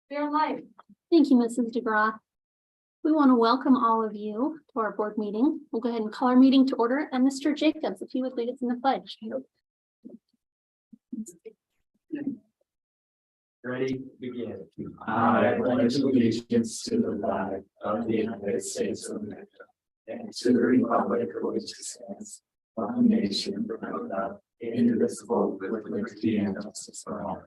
We are live. Thank you, Mrs. DeGraw. We want to welcome all of you to our board meeting. We'll go ahead and call our meeting to order, and Mr. Jacobs, if you would lead us in the pledge. Ready, begin. I pledge allegiance to the flag of the United States of America and to the republic for which it stands, one nation under God, indivisible, with liberty and justice for all.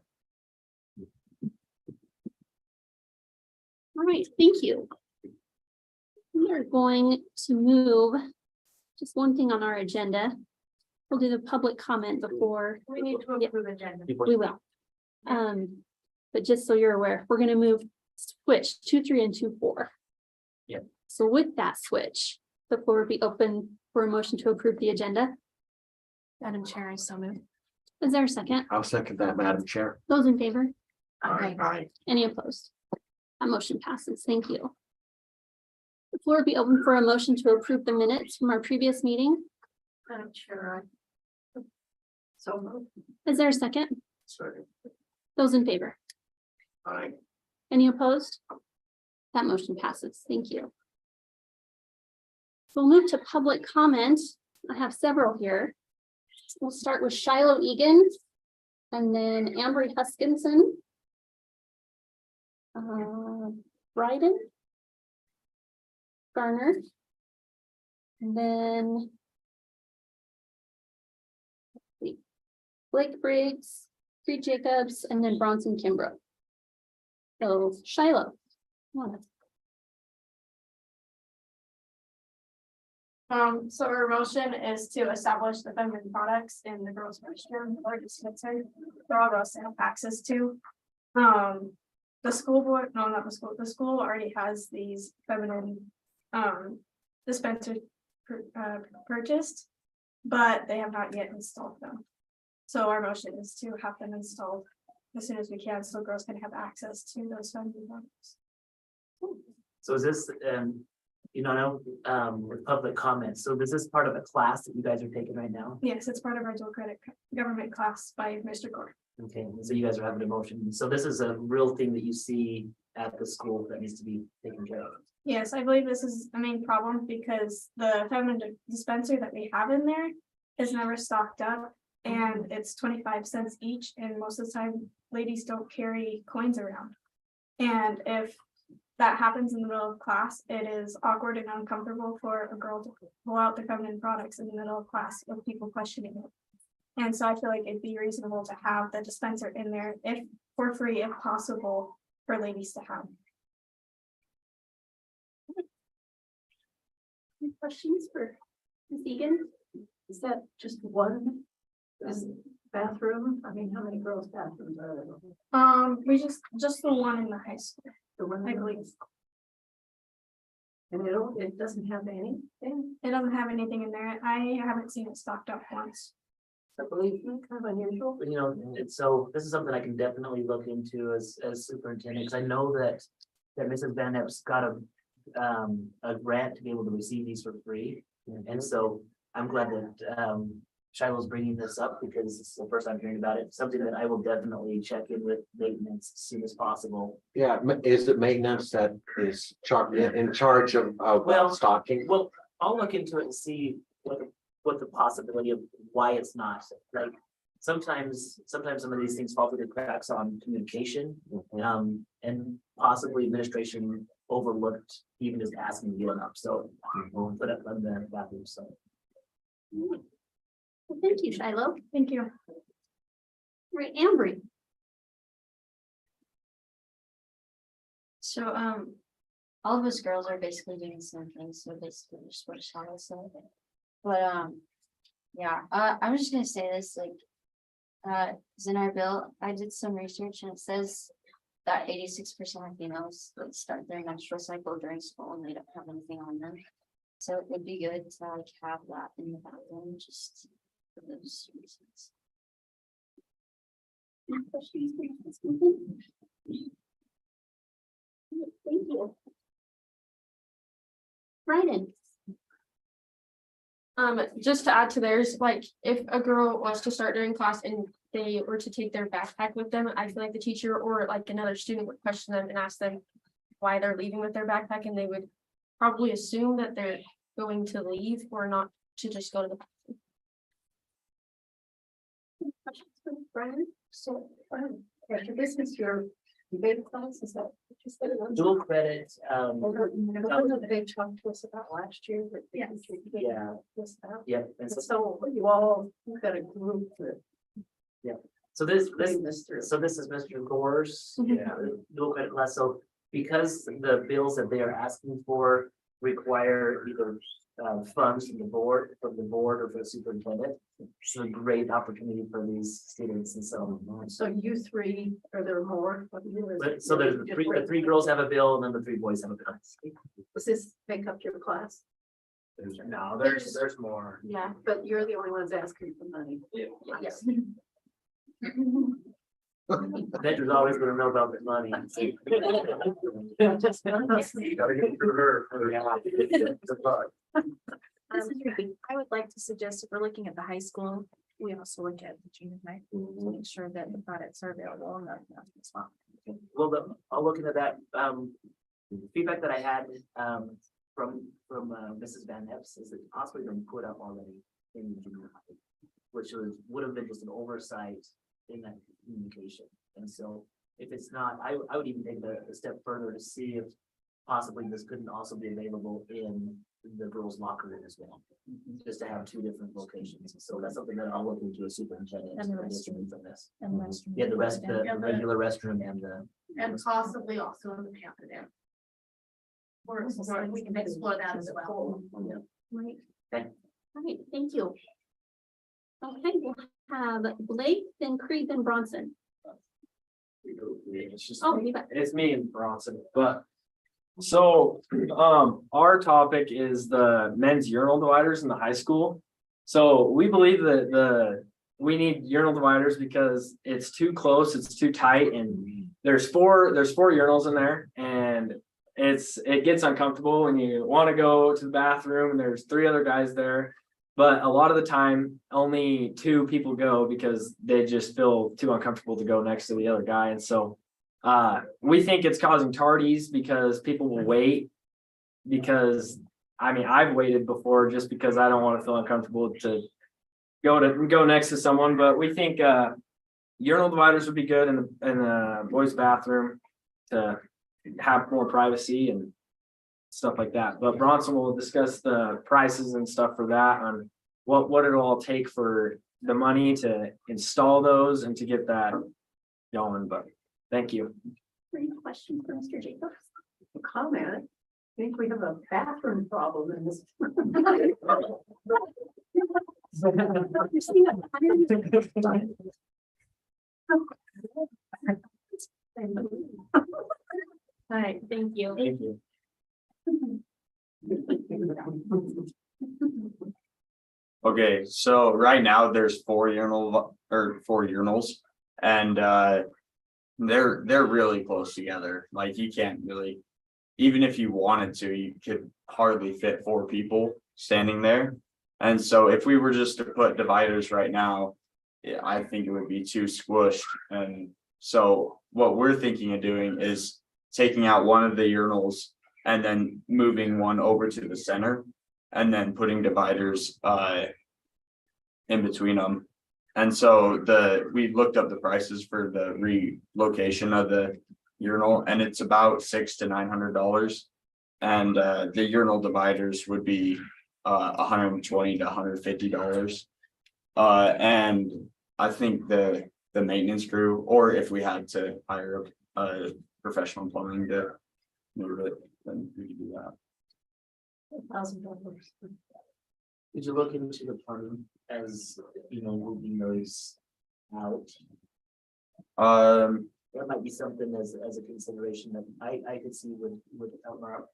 All right, thank you. We are going to move just one thing on our agenda. We'll do the public comment before We need to approve agenda. we will. But just so you're aware, we're going to move switch 2, 3, and 2, 4. Yep. So with that switch, the floor will be open for a motion to approve the agenda. Madam Chair, I so move. Is there a second? I'll second that, Madam Chair. Those in favor? Aye. Any opposed? That motion passes. Thank you. The floor will be open for a motion to approve the minutes from our previous meeting. Madam Chair. So move. Is there a second? Sorry. Those in favor? Aye. Any opposed? That motion passes. Thank you. We'll move to public comment. I have several here. We'll start with Shiloh Egan and then Ambry Huskinson. Bryden. Garner. And then let's see, Blake Briggs, Creed Jacobs, and then Bronson Kimbrough. So Shiloh. come on. So our motion is to establish the feminine products in the girls' restroom or dispensary for all girls to have access to. The school board, no, not the school, the school already has these feminine dispensers purchased, but they have not yet installed them. So our motion is to have them installed as soon as we can, so girls can have access to those feminine products. So is this, with public comments, so is this part of a class that you guys are taking right now? Yes, it's part of our dual credit government class by Mr. Gore. Okay, so you guys are having a motion, so this is a real thing that you see at the school that needs to be taken care of. Yes, I believe this is the main problem because the feminine dispenser that we have in there is never stocked up and it's 25 cents each, and most of the time ladies don't carry coins around. And if that happens in the middle of class, it is awkward and uncomfortable for a girl to pull out the feminine products in the middle of class with people questioning it. And so I feel like it'd be reasonable to have the dispenser in there if for free, if possible, for ladies to have. Any questions for Ms. Egan? Is that just one bathroom? I mean, how many girls' bathrooms are there? We just the one in the high school. The one I in the believe. And it doesn't have anything, It doesn't have anything in there. I haven't seen it stocked up once. I believe, kind of unusual. But, it's so, this is something I can definitely look into as superintendent, because I know that Mrs. Van Epps got a grant to be able to receive these for free. And so I'm glad that Shiloh's bringing this up because it's the first I'm hearing about it. Something that I will definitely check in with maintenance as soon as possible. Yeah, is it maintenance that is in charge of Well, stocking? Well, I'll look into it and see what the possibility of why it's not. Like sometimes some of these things fall through the cracks on communication. And possibly administration overlooked even just asking to get up. So we'll put it on the bathroom. So Well, thank you, Shiloh. Thank you. Right, Ambry. So, all of us girls are basically doing the same thing, so basically just what Shiloh said. But, yeah, I'm just gonna say this, like, is in our bill, I did some research and it says that 86% of females that start their menstrual cycle during school and they don't have anything on them. So it would be good to like have that in the bathroom, just for those reasons. Any questions for Ms. Huskinson? Thank you. Bryden. Just to add to theirs, like if a girl wants to start during class and they were to take their backpack with them, I feel like the teacher or like another student would question them and ask them why they're leaving with their backpack, and they would probably assume that they're going to leave or not to just go to the. Questions for Brian? So, this is your debate class, is that what you said? Dual credit, That they talked to us about last year. that they Yes. contributed Yeah. this out. yeah, and So you all got a group that so this, bring this through. so this is Mr. Gore's, dual credit class, so because the bills that they are asking for require either funds from the board, or for the superintendent, it's a great opportunity for these students, and so. So you three, are there more? What do you- But so there's the three girls have a bill, and then the three boys have a bill. Does this make up your class? No, there's more. Yeah. But you're the only ones asking for money. Yes. Veterans always gonna know about the money. I would like to suggest if we're looking at the high school, we also look at the junior high to make sure that the products are available and that as well. Well, I'll look into that, feedback that I had, from Mrs. Van Epps is that possibly been put up already in junior high, which would have been just an oversight in that communication. And so if it's not, I would even take a step further to see if possibly this couldn't also be available in the girls' locker room as well, just to have two different locations. So that's something that I'll look into a superintendent. And the restroom. From this. And the restroom. Yeah, the Yeah, the- regular restroom and the. And possibly also in the pamphlet. Or we can explore that as well. Right. Okay. All right, thank you. Okay, we'll have Blake, then Creed, then Bronson. It's just, Oh, you bet. it's me and Bronson, but. So, our topic is the men's urinal dividers in the high school. So we believe that we need urinal dividers because it's too close, it's too tight, and there's four urinals in there, and it gets uncomfortable when you want to go to the bathroom and there's three other guys there. But a lot of the time, only two people go because they just feel too uncomfortable to go next to the other guy. And so we think it's causing tardies because people will wait. Because I mean, I've waited before just because I don't want to feel uncomfortable to go next to someone. But we think urinal dividers would be good in the boys' bathroom to have more privacy and stuff like that. But Bronson will discuss the prices and stuff for that on what it'll all take for the money to install those and to get that going. But thank you. Any questions for Mr. Jacobs? Comment. I think we have a bathroom problem in this. All right, thank you. Thank you. Okay, so right now there's four urinals and they're really close together. Like you can't really, even if you wanted to, you could hardly fit four people standing there. And so if we were just to put dividers right now, yeah, I think it would be too squished. And so what we're thinking of doing is taking out one of the urinals and then moving one over to the center. And then putting dividers in between them. And so we looked up the prices for the relocation of the urinal, and it's about $600 to $900. And the urinal dividers would be $120 to $150. And I think the maintenance crew, or if we had to hire a professional plumbing to move it, then we could do that. $1,000. Did you look into the plumbing as, moving those out? That might be something as a consideration that I could see would help out.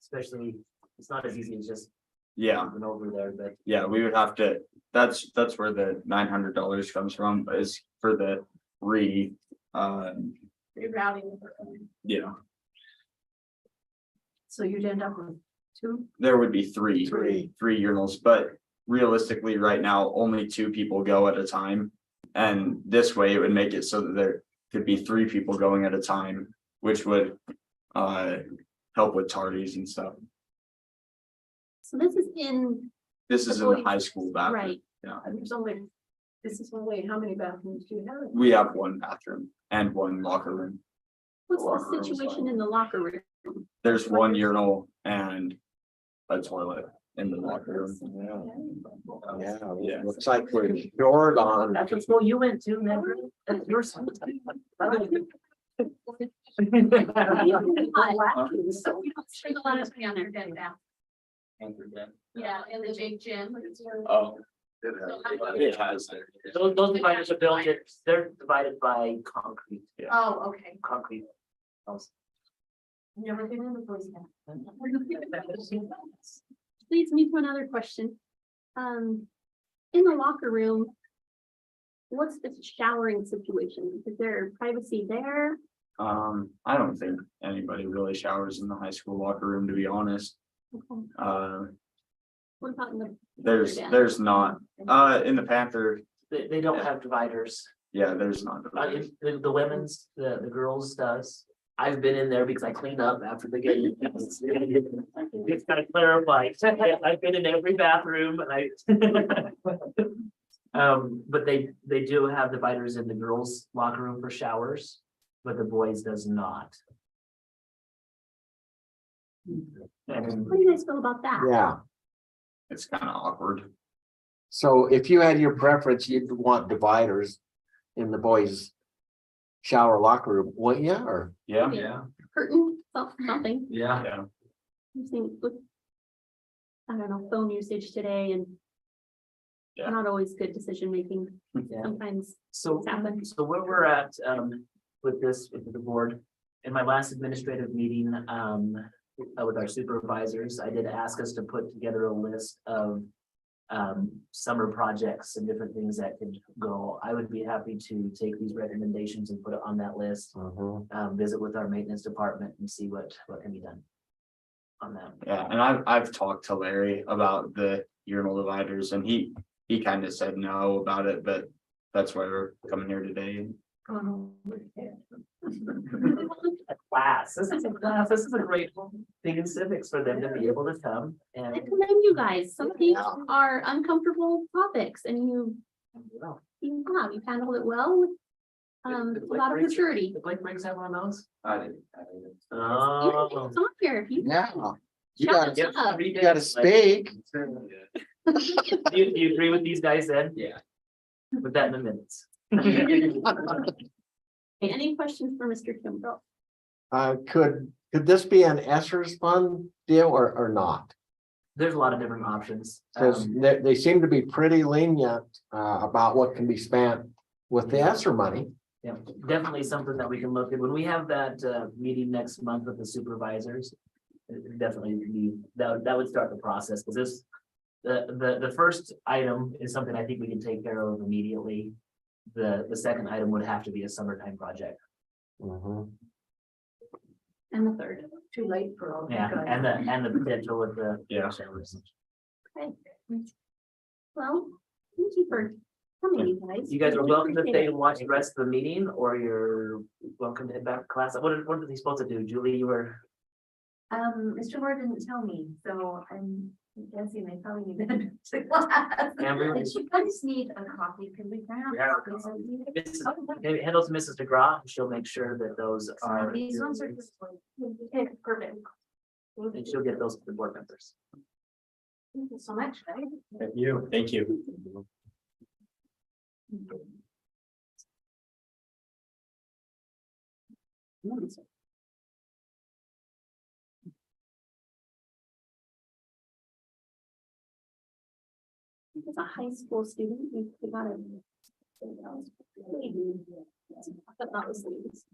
Especially, it's not as easy as just Yeah. moving over there, but Yeah, we would have to, that's where the $900 comes from, is for the Rerouting. yeah, So you'd end up with two? there would be three Three. urinals, but realistically, right now, only two people go at a time. And this way it would make it so that there could be 3 people going at a time, which would help with tardies and stuff. So this is in, This is in the high school bathroom. right, And there's only, this is only, how many bathrooms do you have? We have 1 bathroom and 1 locker room. what's Locker the room's situation fine. in the locker room? There's 1 urinal and a toilet in the locker room. Yeah, Yeah. looks like we're short on. That's what school you went to, never, that's your school. So we don't spend a lot of money on their bed bath. Yeah, and the big gym. Oh. It has there. Those dividers are built, they're divided by concrete, Oh, okay. concrete. house. Never been in the police. Leads me to another question. In the locker room, what's the showering situation? Is there privacy there? I don't think anybody really showers in the high school locker room, to be honest. Okay. What about in the? There's not, in the Panther, They don't have dividers. yeah, there's not. The women's, the girls does. I've been in there because I clean up after the game. Just gotta clarify, I've been in every bathroom and but they do have dividers in the girls' locker room for showers, but the boys does not. And How do you guys feel about that? Yeah, It's kind of awkward. so if you had your preference, you'd want dividers in the boys' shower locker room, wouldn't you, or? Yeah. Yeah. Curtain, something. Yeah. Yeah. I'm seeing with, I don't know, phone usage today and Yeah. not always good decision making. yeah. Sometimes So, it's happened. so where we're at, with this, with the board, in my last administrative meeting, with our supervisors, I did ask us to put together a list of summer projects and different things that could go. I would be happy to take these recommendations and put it on that list, visit with our maintenance department and see what can be done on that. Yeah, and I've talked to Larry about the urinal dividers and he kind of said no about it, but that's why we're coming here today. A class, this is a class, this is a great thing in civics for them to be able to come I and. commend you guys. Some of these are uncomfortable topics and you've handled it well with a lot of maturity. Did Blake Briggs have one of those? I didn't. Oh. It's on here. You Yeah, you shut gotta, us up. you gotta speak. Do you agree with these guys then? Yeah. Put that in the minutes. Any questions for Mr. Kimbrough? Could this be an ESSERS fund deal or not? There's a lot of different options. Cause they seem to be pretty lenient, about what can be spent with the ESSER money. Yeah, definitely something that we can look at. When we have that meeting next month with the supervisors. Definitely be, that would start the process, because this, the first item is something I think we can take care of immediately. The second item would have to be a summertime project. Mhm. And the third. Too late for all. Yeah, and the potential with the. Yeah. showers. Okay. Well, thank you for coming, you guys. You guys are welcome to Appreciate stay it. and watch the rest of the meeting, or you're welcome to head back to class. What are they supposed to do? Julie, you were. Mr. Moore didn't tell me, so I'm guessing they probably need to head to class. Amber? And you guys need a copy, because we ran out Yeah. of copies of these. Maybe handles Mrs. DeGraw, and she'll make sure that those are. These ones are just like. Perfect. And she'll get those to the board members. Thank you so much, guys. Thank you. Thank you. As a high school student, we gotta. But not the students.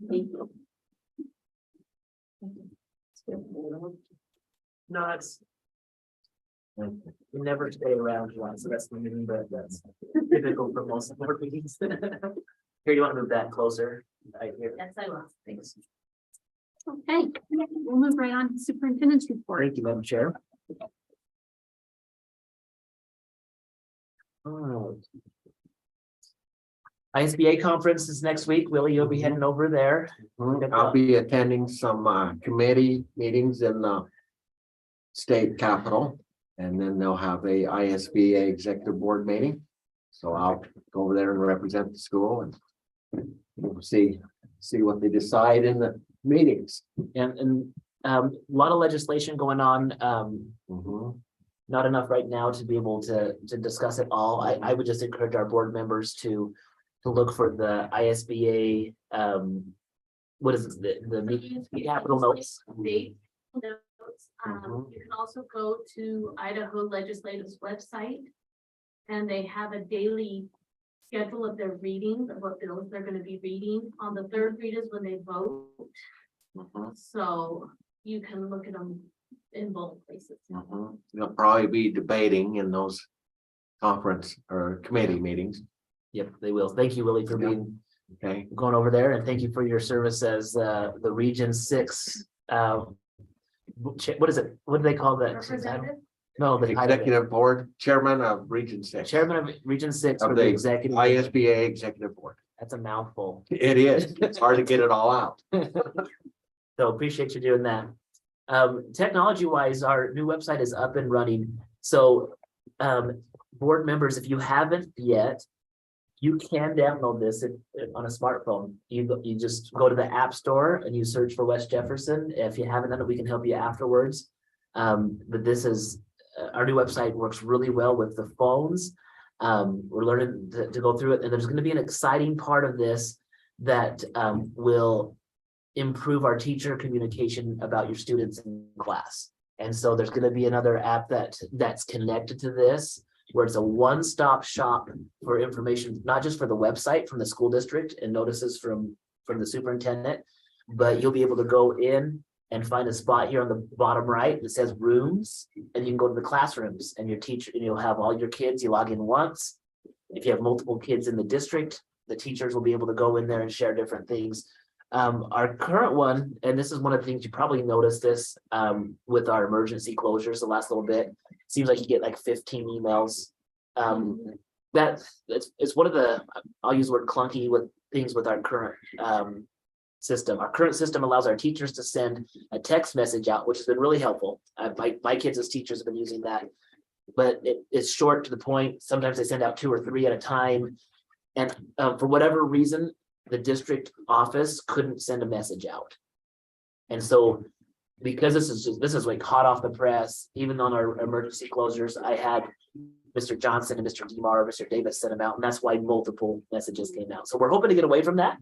Thank you. No, it's. We never stay around once the rest of the meeting, but that's typical for most board meetings. Here, you want to move that closer? Right here. Yes, I will. Thanks. Okay, we'll move right on to superintendent's report. Thank you, Madam Chair. Alright. ISBA conference is next week. Willie, you'll be heading over there. I'll be attending some committee meetings in the state capitol. And then they'll have a ISBA executive board meeting. So I'll go over there and represent the school and we'll see what they decide in the meetings. And a lot of legislation going on. Mhm. Not enough right now to be able to discuss it all. I would just encourage our board members to look for the ISBA, what is it, the capital notes. State notes. Mhm. You can also go to Idaho Legislative's website. And they have a daily schedule of their readings of what bills they're gonna be reading. On the third read is when they vote. So you can look at them in both places. Mhm. They'll probably be debating in those conference or committee meetings. Yep, they will. Thank you, Willie, for being Okay. going over there, and thank you for your service as the Region 6. What is it? What do they call that? Representative? No, the title. Executive board chairman of Region 6. Chairman of Region 6 Of for the the executive. ISBA executive board. That's a mouthful. It is. It's hard to get it all out. So appreciate you doing that. Technology wise, our new website is up and running. So board members, if you haven't yet, you can download this on a smartphone. You just go to the App Store and you search for West Jefferson. If you haven't done it, we can help you afterwards. But this is our new website works really well with the phones. We're learning to go through it, and there's going to be an exciting part of this that will improve our teacher communication about your students in class. And so there's going to be another app that's connected to this, where it's a one-stop shop for information, not just for the website from the school district and notices from the superintendent, but you'll be able to go in and find a spot here on the bottom right that says rooms, and you can go to the classrooms and your teacher, and you'll have all your kids. You log in once. If you have multiple kids in the district, the teachers will be able to go in there and share different things. Our current one, and this is one of the things you probably noticed this with our emergency closures the last little bit, seems like you get like 15 emails. It's one of the, I'll use the word clunky with things with our current system. Our current system allows our teachers to send a text message out, which has been really helpful. My kids as teachers have been using that, but it's short to the point. Sometimes they send out 2 or 3 at a time. And for whatever reason, the district office couldn't send a message out. And so because this is like hot off the press, even on our emergency closures, I had Mr. Johnson and Mr. DeMar, Mr. Davis sent them out, and that's why multiple messages came out. So we're hoping to get away from that.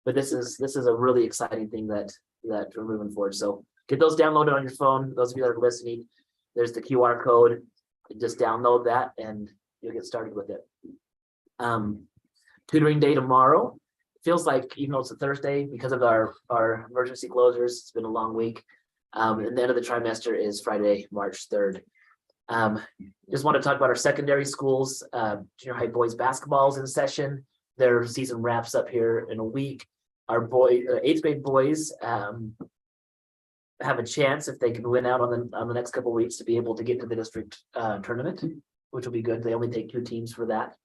But this is a really exciting thing that we're moving forward. So get those downloaded on your phone. Those of you that are listening, there's the QR code. Just download that and you'll get started with it. Tutoring day tomorrow. Feels like, even though it's a Thursday, because of our emergency closures, it's been a long week. And the end of the trimester is Friday, March 3rd. Just want to talk about our secondary schools. Junior high boys basketball is in session. Their season wraps up here in a week. Our 8th grade boys have a chance, if they can win out on the next couple of weeks, to be able to get to the district tournament, which will be good. They only take 2 teams for that.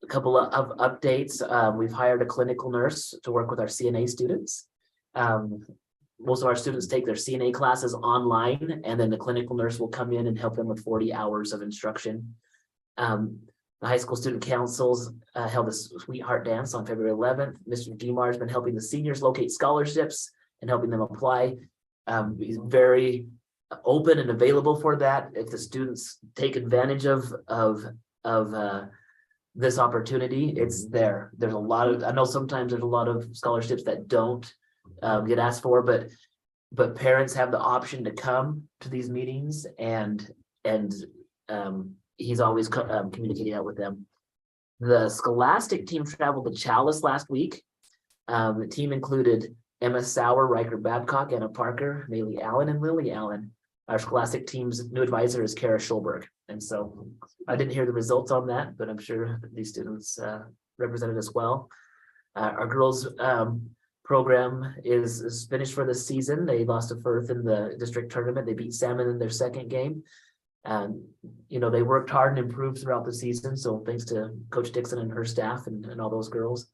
A couple of updates. We've hired a clinical nurse to work with our CNA students. Most of our students take their CNA classes online, and then the clinical nurse will come in and help them with 40 hours of instruction. The high school student councils held a sweetheart dance on February 11th. Mr. DeMar has been helping the seniors locate scholarships and helping them apply. He's very open and available for that. If the students take advantage of this opportunity, it's there. There's a lot of, I know sometimes there's a lot of scholarships that don't get asked for, but parents have the option to come to these meetings, and he's always communicating out with them. The Scholastic team traveled to Chalice last week. The team included Emma Sauer, Riker Babcock, Anna Parker, Maylee Allen, and Lily Allen. Our Scholastic team's new advisor is Kara Schulberg. And so I didn't hear the results on that, but I'm sure these students represented as well. Our girls program is finished for this season. They lost to Firth in the district tournament. They beat Salmon in their second game. You know, they worked hard and improved throughout the season, so thanks to Coach Dixon and her staff and all those girls.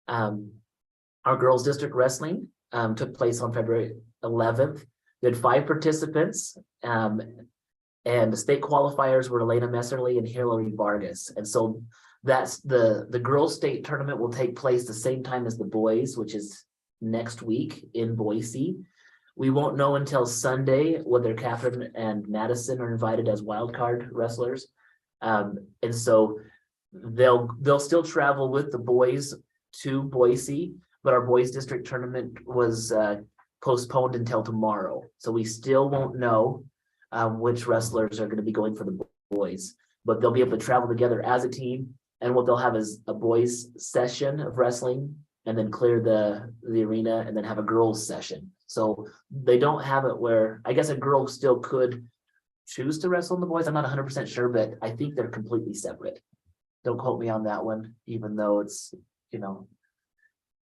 Our girls' district wrestling took place on February 11th. We had 5 participants, and the state qualifiers were Elena Messerly and Hillary Vargas. And so that's the girls' state tournament will take place the same time as the boys, which is next week in Boise. We won't know until Sunday whether Catherine and Madison are invited as wildcard wrestlers. And so they'll still travel with the boys to Boise, but our boys district tournament was postponed until tomorrow. So we still won't know which wrestlers are going to be going for the boys, but they'll be able to travel together as a team. And what they'll have is a boys session of wrestling and then clear the arena and then have a girls session. So they don't have it where, I guess a girl still could choose to wrestle in the boys. I'm not 100% sure, but I think they're completely separate. Don't quote me on that one, even though it's, you know,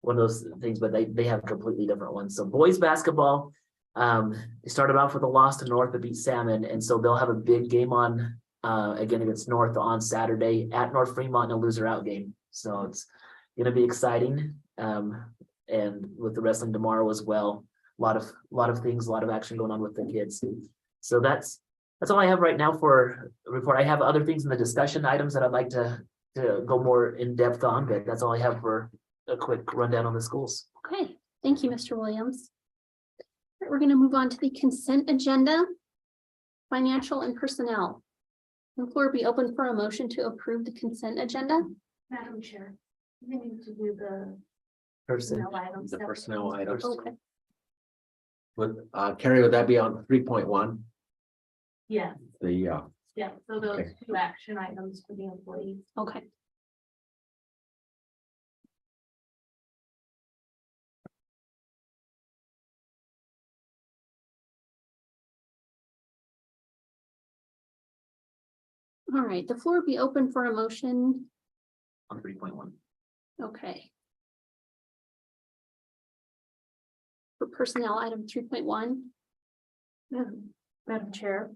one of those things, but they have completely different ones. So boys basketball, they started off with a loss to North that beat Salmon. And so they'll have a big game on, again, against North on Saturday at North Fremont in a loser out game. So it's going to be exciting. And with the wrestling tomorrow as well, a lot of things, a lot of action going on with the kids. So that's all I have right now for a report. I have other things in the discussion items that I'd like to go more in depth on, but that's all I have for a quick rundown on the schools. Okay, thank you, Mr. Williams. All right, we're going to move on to the consent agenda, financial and personnel. The floor be open for a motion to approve the consent agenda. Madam Chair, we need to do the Person, personnel items. The personnel items. Okay, Would, Carrie, would that be on 3.1? Yeah, The, yeah, so those Okay. 2 action items for the employees. okay. All right, the floor be open for a motion. on 3.1. Okay. For personnel item 3.1, Madam Chair,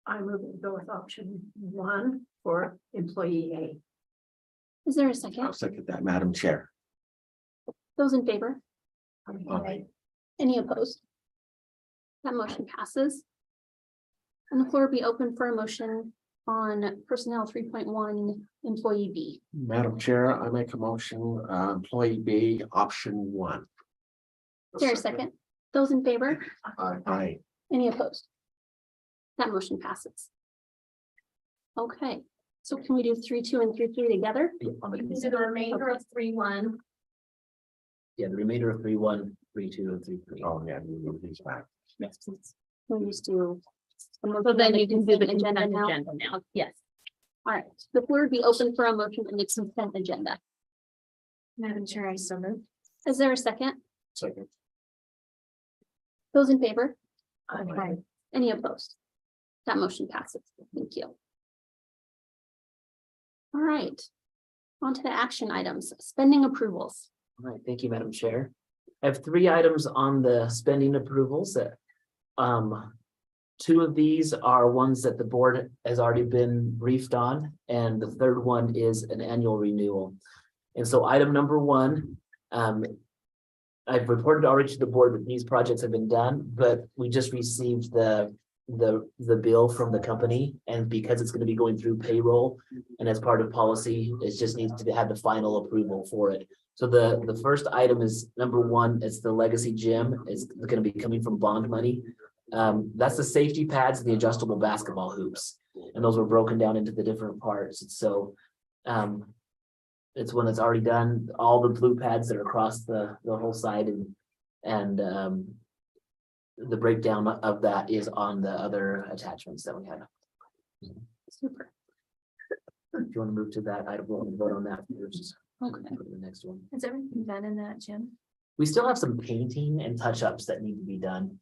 I move to go with option 1 for employee is there a I'll second? second that, Madam Chair. Those in favor? Okay. Any opposed? That motion passes. And the floor be open for a motion on personnel 3.1 employee B. Madam Chair, I make a motion, employee B, option 1. Is there a second? Those in favor? Aye. Any opposed? That motion passes. Okay, so can we do 3.2 and 3.3 together? On the You can do consent. the remainder of 3.1. Yeah, the remainder of 3.1, 3.2, and 3.3. Oh, yeah, we move these back. Yes, please. We'll just do. So then you can do the agenda consent now. agenda now. Yes. All right, the floor would be open for a motion on the consent agenda. Madam Chair, I so move. Is there a second? Second. Those in favor? A. Any opposed? That motion passes. Thank you. All right. On to the action items, spending approvals. All right, thank you, Madam Chair. I have 3 items on the spending approvals that, 2 of these are ones that the board has already been briefed on, and the third one is an annual renewal. And so item number 1, I've reported already to the board that these projects have been done, but we just received the bill from the company, and because it's going to be going through payroll and as part of policy, it just needs to have the final approval for it. So the first item is number 1, it's the Legacy Gym. It's going to be coming from bond money. That's the safety pads and the adjustable basketball hoops. And those were broken down into the different parts. And so it's one that's already done, all the blue pads that are across the whole side, and the breakdown of that is on the other attachments that we have. Super. If you want to move to that item, we'll vote on that first. Okay. Go to the next one. Has everything done in that, Jim? We still have some painting and touch-ups that need to be done.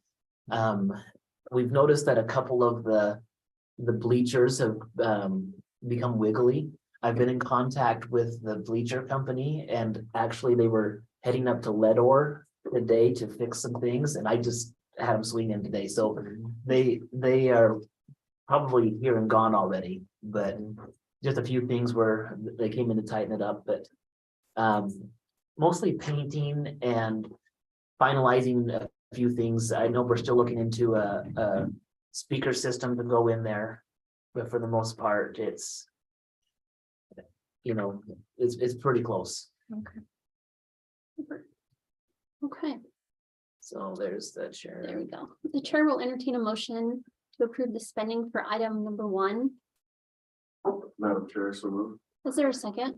We've noticed that a couple of the bleachers have become wiggly. I've been in contact with the bleacher company, and actually they were heading up to Leadore today to fix some things, and I just had them swing in today. So they are probably here and gone already, but just a few things where they came in to tighten it up, but mostly painting and finalizing a few things. I know we're still looking into a speaker system to go in there, but for the most part, it's it's pretty close. Okay, So there's the there chair. we go. The chair will entertain a motion to approve the spending for item number 1. Madam Chair, so move. Is there a second?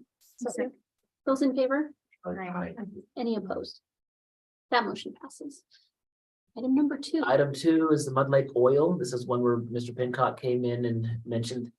Those in favor? Aye. Any opposed? That motion passes. Item number 2. Item 2 is the Mud Lake Oil. This is one where Mr. Pincock came in and mentioned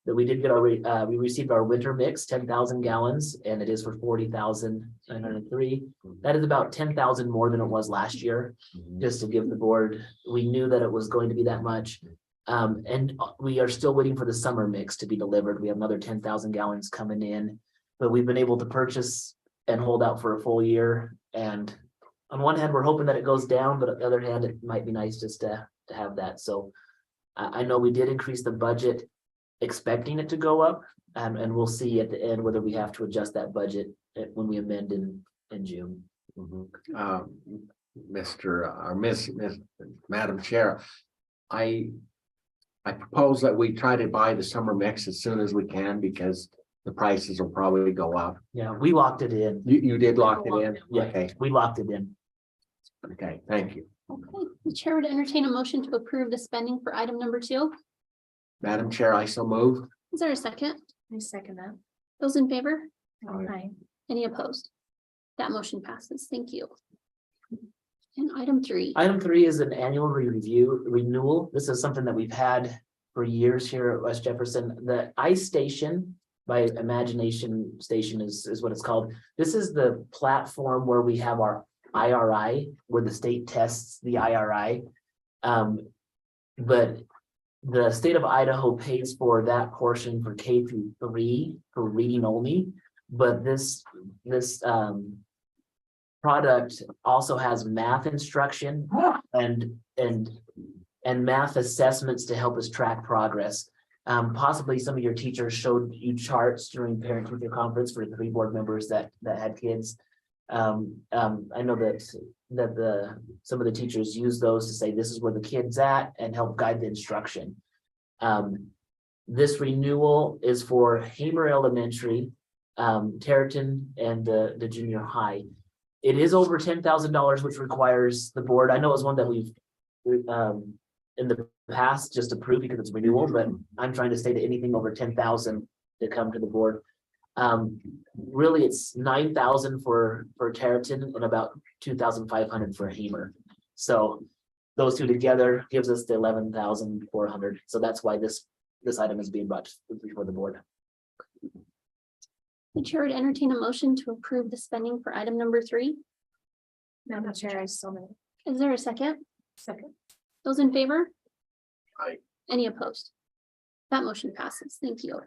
that we did get our, we received our winter mix, 10,000 gallons, and it is for 40,903. That is about 10,000 more than it was last year, just to give the board, we knew that it was going to be that much. And we are still waiting for the summer mix to be delivered. We have another 10,000 gallons coming in, but we've been able to purchase and hold out for a full year. And on one hand, we're hoping that it goes down, but on the other hand, it might be nice just to have that. So I know we did increase the budget, expecting it to go up, and we'll see at the end whether we have to adjust that budget when we amend in June. Madam Chair, I propose that we try to buy the summer mix as soon as we can because the prices will probably go up. Yeah, we locked it in. You did lock it in? Yeah, Okay, we locked it in. okay, thank you. Okay, the chair would entertain a motion to approve the spending for item number 2. Madam Chair, I so move. Is there a second? I second that. Those in favor? Aye. Any opposed? That motion passes. Thank you. And item 3. Item 3 is an annual renewal. This is something that we've had for years here at West Jefferson. The ice station by Imagination Station is what it's called. This is the platform where we have our IRI, where the state tests the IRI. But the state of Idaho pays for that portion for K-3 for reading only. But this product also has math instruction and math assessments to help us track progress. Possibly some of your teachers showed you charts during parent teacher conference for 3 board members that had kids. I know that some of the teachers use those to say this is where the kid's at and help guide the instruction. This renewal is for Hamer Elementary, Territon, and the junior high. It is over $10,000, which requires the board. I know it's one that we've in the past just approved because it's renewal, but I'm trying to say that anything over 10,000 to come to the board. Really, it's 9,000 for Territon and about 2,500 for Hamer. So those two together gives us the 11,400. So that's why this item is being brought before the board. The chair would entertain a motion to approve the spending for item number 3. Madam Chair, I so move. Is there a second? Second. Those in favor? Aye. Any opposed? That motion passes. Thank you.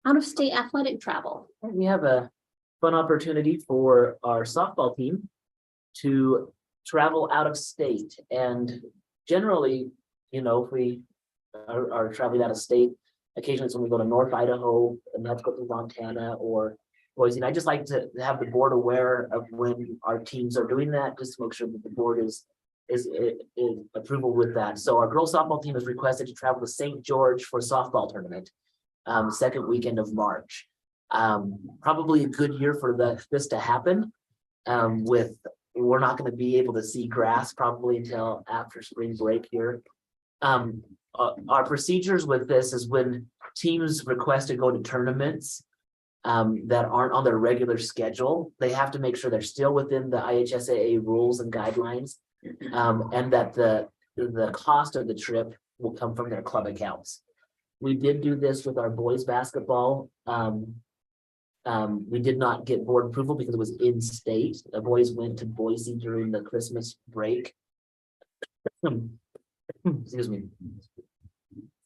Out of state athletic travel. We have a fun opportunity for our softball team to travel out of state. And generally, if we are traveling out of state, occasionally it's when we go to North Idaho and have to go to Montana or Boise. And I just like to have the board aware of when our teams are doing that, just to make sure that the board is approval with that. So our girls softball team has requested to travel to St. George for a softball tournament, second weekend of March. Probably a good year for this to happen. We're not going to be able to see grass probably until after spring break here. Our procedures with this is when teams request to go to tournaments that aren't on their regular schedule, they have to make sure they're still within the IHSAA rules and guidelines, and that the cost of the trip will come from their club accounts. We did do this with our boys basketball. We did not get board approval because it was in state. The boys went to Boise during the Christmas break. Excuse me.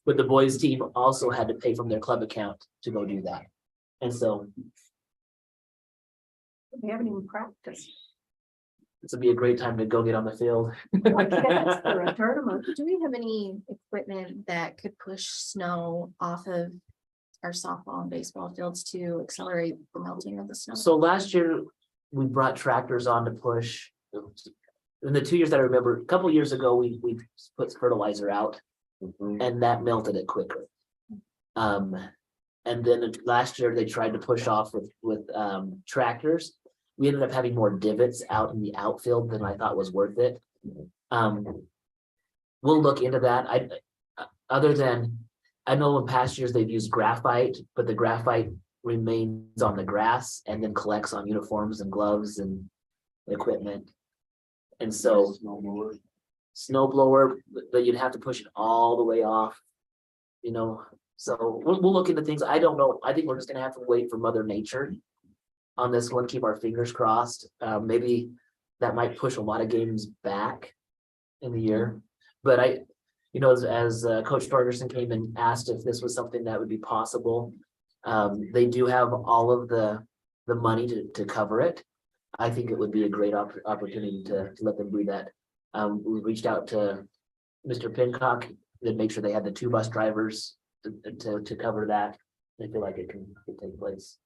But the boys team also had to pay from their club account to go do that. And so We haven't even practiced. this would be a great time to go get on the field. Yes, for a tournament. Do we have any equipment that could push snow off of our softball and baseball fields to accelerate the melting of the snow? So last year, we brought tractors on to push. In the 2 years that I remember, a couple years ago, we put fertilizer out and that melted it quicker. And then last year they tried to push off with tractors. We ended up having more divots out in the outfield than I thought was worth it. We'll look into that. Other than, I know in past years they've used graphite, but the graphite remains on the grass and then collects on uniforms and gloves and equipment. And so snow blower, but you'd have to push it all the way off, you know, so we'll look into things. I don't know. I think we're just gonna have to wait for Mother Nature on this one, keep our fingers crossed. Maybe that might push a lot of games back in the year. But you know, as Coach Torgerson came and asked if this was something that would be possible, they do have all of the money to cover it. I think it would be a great opportunity to let them do that. We reached out to Mr. Pincock to make sure they had the 2 bus drivers to cover that. I feel like it can take place.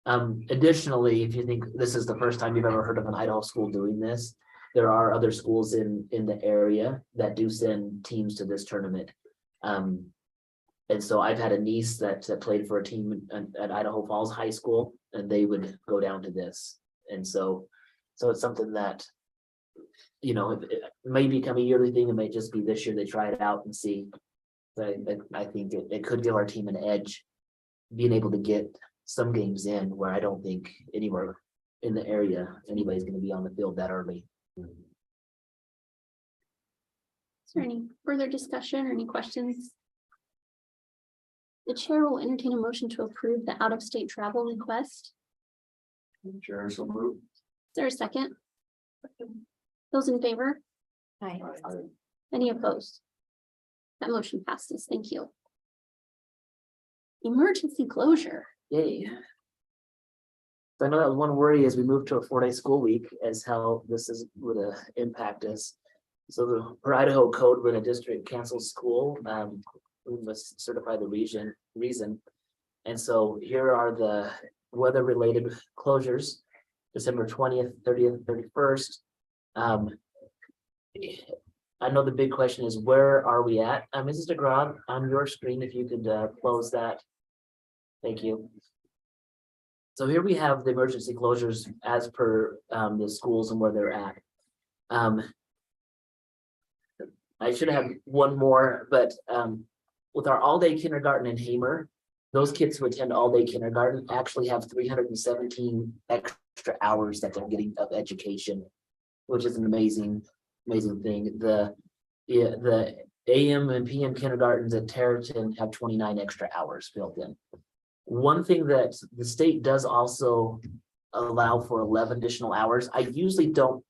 Additionally, if you think this is the first time you've ever heard of an Idaho school doing this, there are other schools in the area that do send teams to this tournament. And so I've had a niece that played for a team at Idaho Falls High School, and they would go down to this. And so it's something that, you know, it may become a yearly thing. It may just be this year they try it out and see. But I think it could give our team an edge, being able to get some games in where I don't think anywhere in the area anybody's going to be on the field that early. Is there any further discussion or any questions? The chair will entertain a motion to approve the out-of-state travel request. Chair, so moved. Is there a second? Those in favor? Hi. Any opposed? That motion passes. Thank you. Emergency closure. Yay. So I know that was one worry as we move to a 4-day school week as how this would impact us. So the per Idaho code, when a district cancels school, we must certify the reason. And so here are the weather related closures, December 20th, 30th, 31st. I know the big question is, where are we at? Mrs. DeGraw, on your screen, if you could close that. Thank you. So here we have the emergency closures as per the schools and where they're at. I should have one more, but with our all-day kindergarten in Hamer, those kids who attend all-day kindergarten actually have 317 extra hours that they're getting of education, which is an amazing thing. The AM and PM kindergartens at Territon have 29 extra hours built in. One thing that the state does also allow for 11 additional hours. I usually don't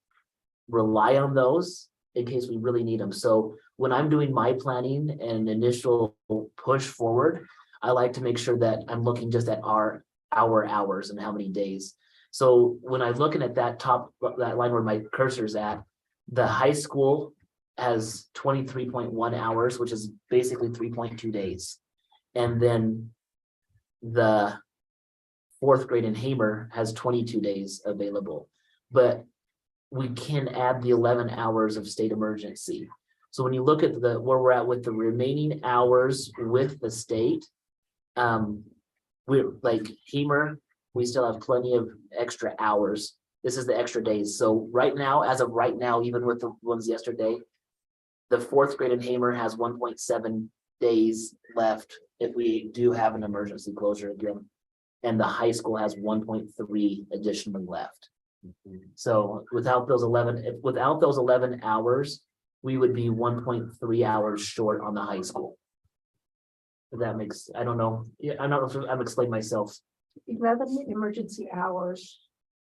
rely on those in case we really need them. So when I'm doing my planning and initial push forward, I like to make sure that I'm looking just at our hours and how many days. So when I'm looking at that line where my cursor's at, the high school has 23.1 hours, which is basically 3.2 days. And then the 4th grade in Hamer has 22 days available, but we can add the 11 hours of state emergency. So when you look at where we're at with the remaining hours with the state, we're like Hamer, we still have plenty of extra hours. This is the extra days. So right now, as of right now, even with the ones yesterday, the 4th grade in Hamer has 1.7 days left if we do have an emergency closure again. And the high school has 1.3 additionally left. So without those 11 hours, we would be 1.3 hours short on the high school. If that makes, I don't know. Yeah, I don't know if I've explained myself. 11 emergency hours.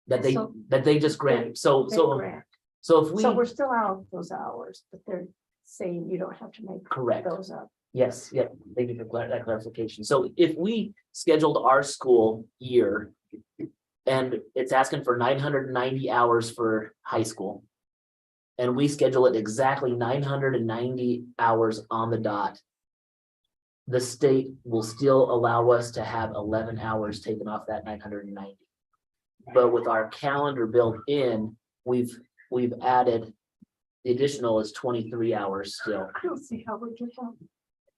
That So- they just grant. So grant. if we. So we're still out of those hours, but they're saying you don't have to make Correct. those up. Yes, yeah, thank you for that clarification. So if we scheduled our school year And it's asking for 990 hours for high school. And we schedule it exactly 990 hours on the dot. The state will still allow us to have 11 hours taken off that 990. But with our calendar built in, we've added, the additional is 23 hours still. I don't see how we get that.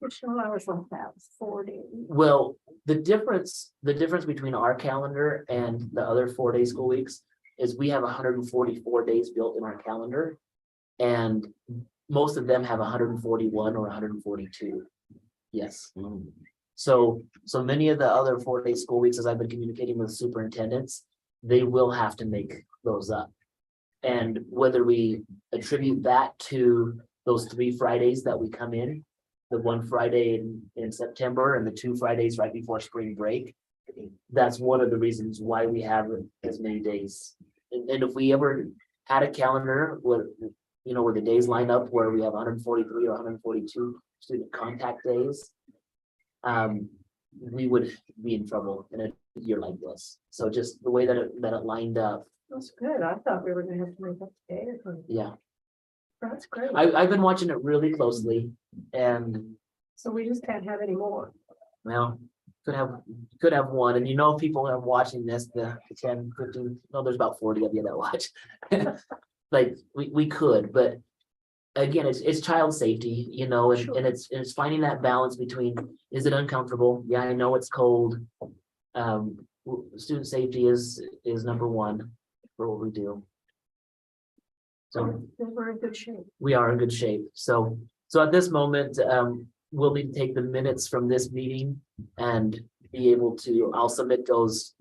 Additional hours like that, 40. Well, the difference between our calendar and the other 4-day school weeks is we have 144 days built in our calendar. And most of them have 141 or 142. Yes. So many of the other 4-day school weeks, as I've been communicating with superintendents, they will have to make those up. And whether we attribute that to those 3 Fridays that we come in, the 1 Friday in September and the 2 Fridays right before spring break, that's one of the reasons why we have as many days. And if we ever had a calendar where, where the days line up where we have 143 or 142 student contact days, we would be in trouble in a year like this. So just the way that it lined up. That's good. I thought we were gonna have to make up the day or something. Yeah, That's great. I've been watching it really closely, and So we just can't have any more. well, could have one. And if people are watching this, the 10, 15, no, there's about 40 of you that watch. Like we could, but again, it's child safety, and it's finding that balance between, is it uncomfortable? Yeah, I know it's cold. Student safety is number one for what we do. So We're in good shape. we are in good shape. So at this moment, we'll need to take the minutes from this meeting and be able to, I'll submit those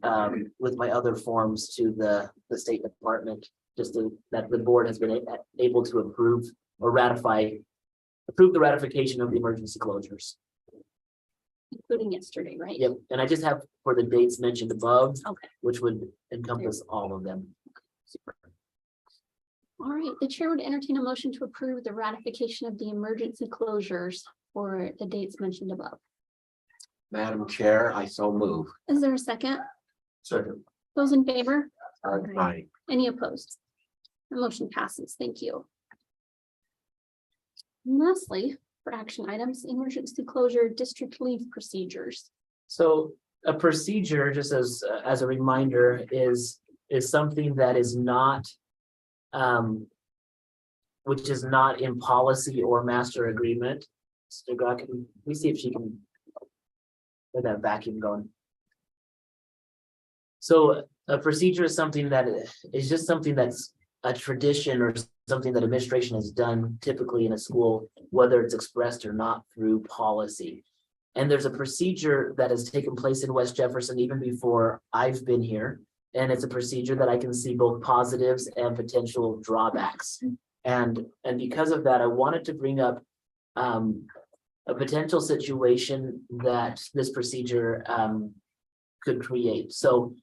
with my other forms to the State Department, just that the board has been able to approve or approve the ratification of the emergency closures. Including yesterday, right? Yep, and I just have for the dates mentioned above, Okay. which would encompass all of them. Super. All right, the chair would entertain a motion to approve the ratification of the emergency closures for the dates mentioned above. Madam Chair, I so move. Is there a second? Second. Those in favor? Aye. Any opposed? The motion passes. Thank you. And lastly, for action items, emergency closure district leave procedures. So a procedure, just as a reminder, is something that is not, which is not in policy or master agreement. Mr. Grok, can we see if she can get that vacuum going? So a procedure is something that is just something that's a tradition or something that administration has done typically in a school, whether it's expressed or not through policy. And there's a procedure that has taken place in West Jefferson even before I've been here. And it's a procedure that I can see both positives and potential drawbacks. And because of that, I wanted to bring up a potential situation that this procedure could create. So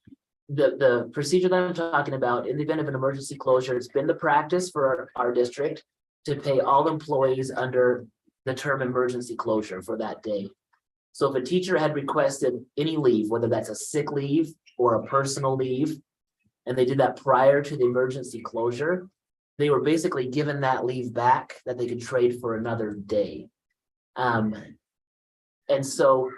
the procedure that I'm talking about, in the event of an emergency closure, it's been the practice for our district to pay all employees under the term emergency closure for that day. So if a teacher had requested any leave, whether that's a sick leave or a personal leave, and they did that prior to the emergency closure, they were basically given that leave back that they could trade for another day. And so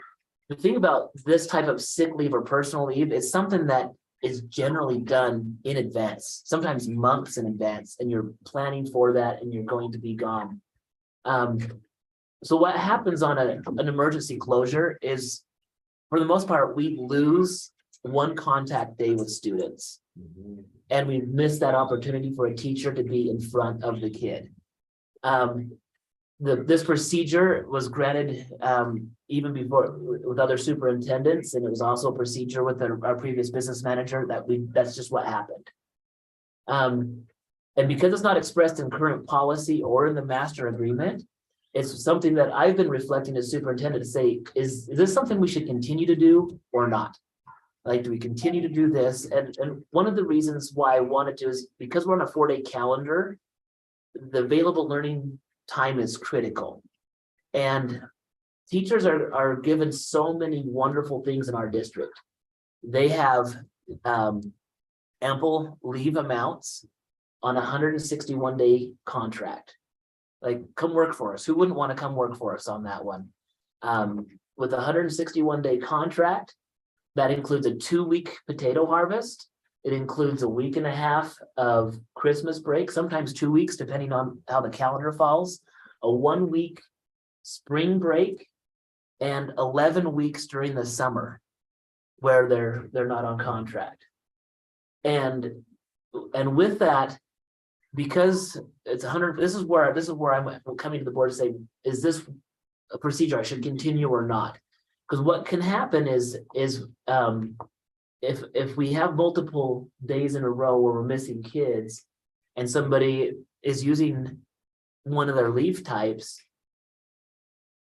the thing about this type of sick leave or personal leave is something that is generally done in advance, sometimes months in advance, and you're planning for that and you're going to be gone. So what happens on an emergency closure is, for the most part, we lose one contact day with students. And we miss that opportunity for a teacher to be in front of the kid. This procedure was granted even before with other superintendents, and it was also a procedure with our previous business manager that's just what happened. And because it's not expressed in current policy or in the master agreement, it's something that I've been reflecting as superintendent to say, is this something we should continue to do or not? Like, do we continue to do this? And one of the reasons why I wanted to is because we're on a 4-day calendar, the available learning time is critical. And teachers are given so many wonderful things in our district. They have ample leave amounts on a 161-day contract. Like, come work for us. Who wouldn't want to come work for us on that one? With a 161-day contract, that includes a 2-week potato harvest. It includes a week and a half of Christmas break, sometimes 2 weeks, depending on how the calendar falls, a 1-week spring break, and 11 weeks during the summer where they're not on contract. And with that, because it's 100, this is where I'm coming to the board to say, is this a procedure I should continue or not? Because what can happen is if we have multiple days in a row where we're missing kids and somebody is using one of their leave types,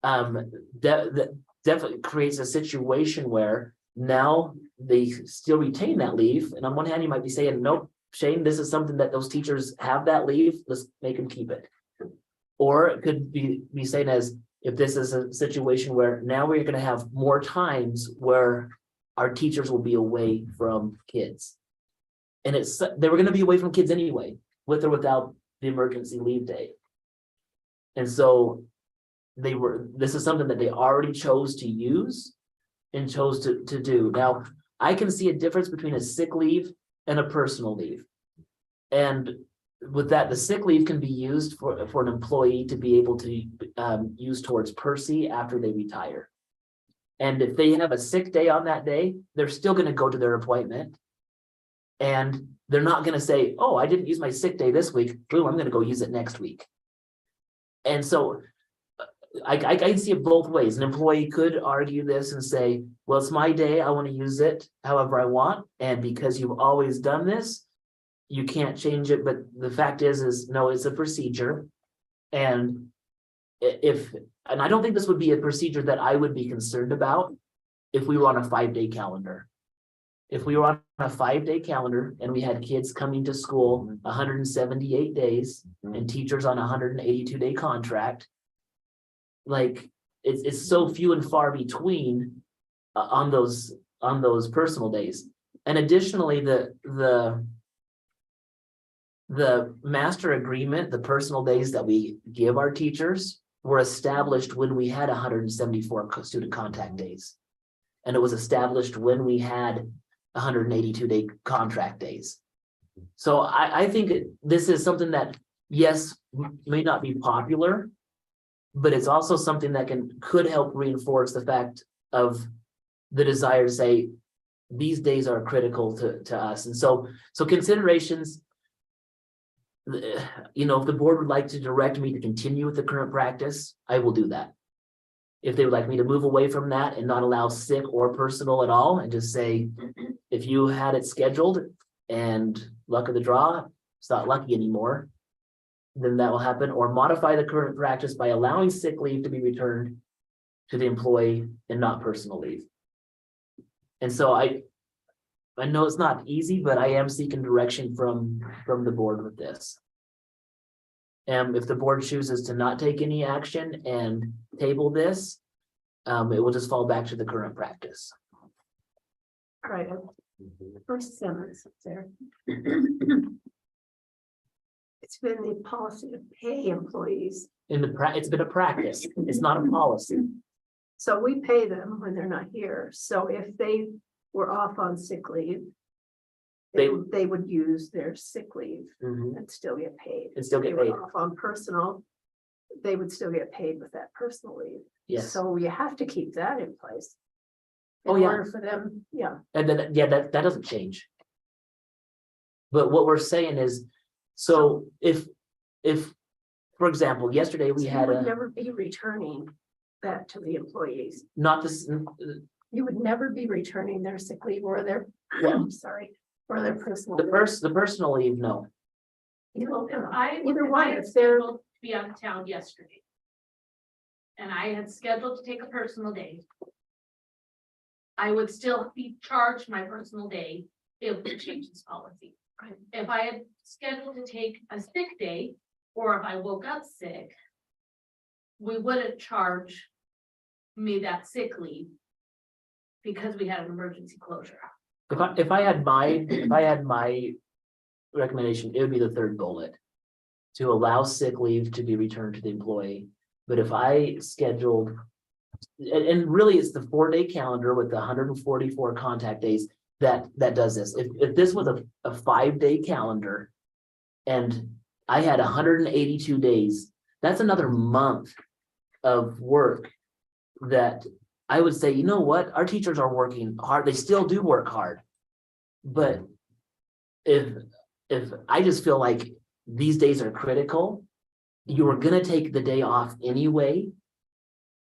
that definitely creates a situation where now they still retain that leave. And on one hand, you might be saying, nope, Shane, this is something that those teachers have that leave, let's make them keep it. Or it could be saying as, if this is a situation where now we're going to have more times where our teachers will be away from kids. And they were going to be away from kids anyway, with or without the emergency leave day. And so this is something that they already chose to use and chose to do. Now, I can see a difference between a sick leave and a personal leave. And with that, the sick leave can be used for an employee to be able to use towards PERSI after they retire. And if they have a sick day on that day, they're still going to go to their appointment. And they're not going to say, oh, I didn't use my sick day this week. Boom, I'm going to go use it next week. And so I can see it both ways. An employee could argue this and say, well, it's my day. I want to use it however I want. And because you've always done this, you can't change it. But the fact is no, it's a procedure. And I don't think this would be a procedure that I would be concerned about if we were on a 5-day calendar. If we were on a 5-day calendar and we had kids coming to school 178 days and teachers on a 182-day contract, like it's so few and far between on those personal days. And additionally, the master agreement, the personal days that we give our teachers were established when we had 174 student contact days. And it was established when we had 182-day contract days. So I think this is something that, yes, may not be popular, but it's also something that could help reinforce the fact of the desire to say these days are critical to us. And so considerations, if the board would like to direct me to continue with the current practice, I will do that. If they would like me to move away from that and not allow sick or personal at all, and just say, if you had it scheduled and luck of the draw, it's not lucky anymore, then that will happen. Or modify the current practice by allowing sick leave to be returned to the employee and not personal leave. And so I know it's not easy, but I am seeking direction from the board with this. And if the board chooses to not take any action and table this, it will just fall back to the current practice. All right, first sentence there. It's been the policy to pay employees, It's been a practice. It's not a policy. so we pay them when they're not here. So if they were off on sick leave, they would use their sick leave Mhm. and still get paid. And still If get they paid. were off on personal, they would still get paid with that personal leave. Yes. So you have to keep that in place. Oh, In yeah. order for them, yeah. And then, yeah, that doesn't change. But what we're saying is, so if, for example, yesterday we So had you would a, never be returning that to the employees. not this, You would never be returning their sick leave or their, Yeah. sorry, or their personal. the leave. personal leave, no. You know, Either one, I had if they're, scheduled to be out of town yesterday. And I had scheduled to take a personal day. I would still be charged my personal day if we change this policy. If I had scheduled to take a sick day, or if I woke up sick, we wouldn't charge me that sick leave because we had an emergency closure. If I had my recommendation, it would be the third bullet. To allow sick leave to be returned to the employee, but if I scheduled. And really, it's the 4-day calendar with the 144 contact days that does this. If this was a 5-day calendar. And I had 182 days, that's another month of work. That I would say, you know what, our teachers are working hard, they still do work hard. But if I just feel like these days are critical, you are gonna take the day off anyway.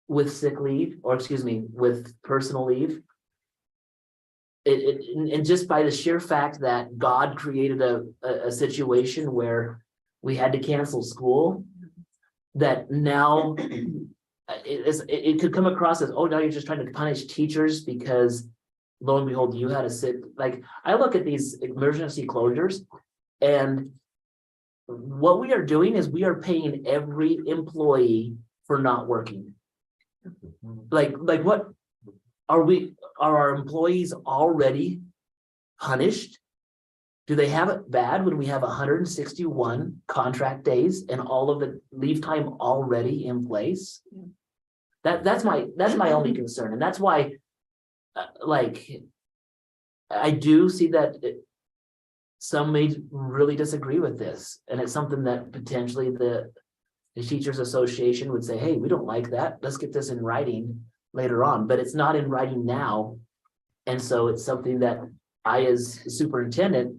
With sick leave, or excuse me, with personal leave. And just by the sheer fact that God created a situation where we had to cancel school. That now it could come across as, oh, now you're just trying to punish teachers because lo and behold, you had a sick, like, I look at these emergency closures and what we are doing is we are paying every employee for not working. Like what are our employees already punished? Do they have it bad when we have 161 contract days and all of the leave time already in place? That's my only concern, and that's why, like, I do see that some may really disagree with this, and it's something that potentially the Teachers Association would say, hey, we don't like that. Let's get this in writing later on, but it's not in writing now. And so it's something that I, as superintendent,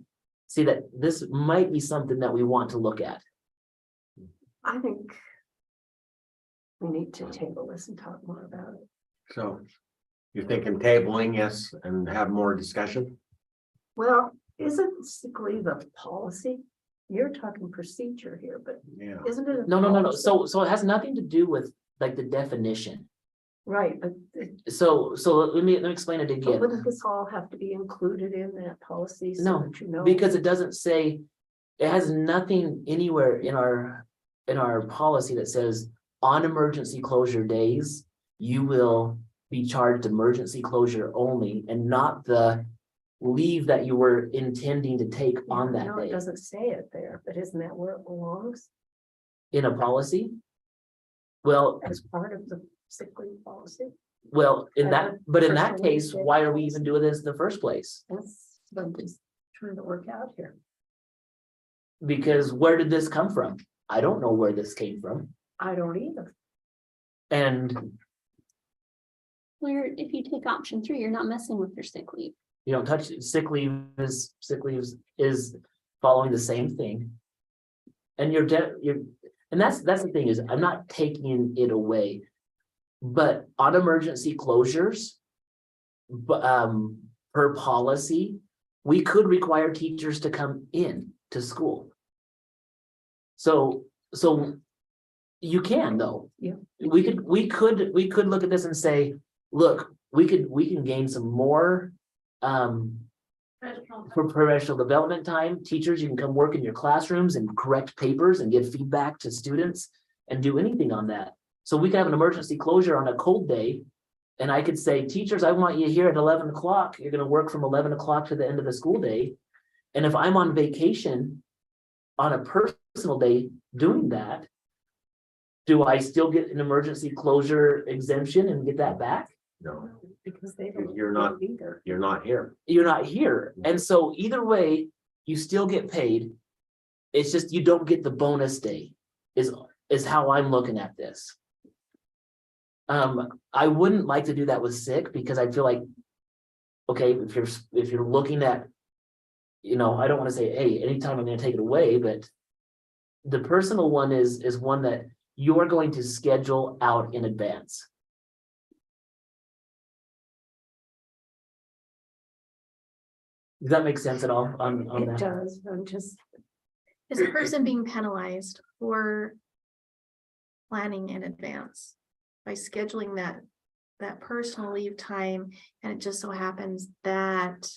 see that this might be something that we want to look at. I think we need to table this and talk more about it. So you're thinking tabling, yes, and have more discussion? Well, isn't sick leave a policy? You're talking procedure here, but Yeah. isn't it? a No. policy? So it has nothing to do with like the definition. Right, but So let me explain it but again. wouldn't this all have to be included in that policy? So No, that you know? Because it doesn't say, it has nothing anywhere in our policy that says on emergency closure days, you will be charged emergency closure only and not the leave that you were intending to take on that No, it day. doesn't say it there, but isn't that where it belongs In a policy? Well, as part of the sick leave policy? in that Personal case, leave why are we policy. even doing this in the first place? That's what I'm just trying to work out here. Because where did this come from? I don't know where this came from. I don't either. And Where if you take option 3, you're not messing with your sick leave. you don't touch it. Sick leave is following the same thing. And and that's the thing is, I'm not taking it away. But on emergency closures, per policy, we could require teachers to come in to school. So you can though. Yeah. We could look at this and say, look, we can gain some more for professional development time. Teachers, you can come work in your classrooms and correct papers and give feedback to students and do anything on that. So we could have an emergency closure on a cold day. And I could say, teachers, I want you here at 11 o'clock. You're going to work from 11 o'clock to the end of the school day. And if I'm on vacation on a personal day doing that, do I still get an emergency closure exemption and get that back? No, Because they don't. You're not- Either. you're not here. You're not here. And so either way, you still get paid. It's just you don't get the bonus day is how I'm looking at this. I wouldn't like to do that with sick because I feel like, okay, if you're looking at, I don't want to say, hey, anytime I'm going to take it away, but the personal one is one that you're going to schedule out in advance. Does that make sense at all on It that? does, I'm just, Is a person being penalized for planning in advance by scheduling that personal leave time? And it just so happens that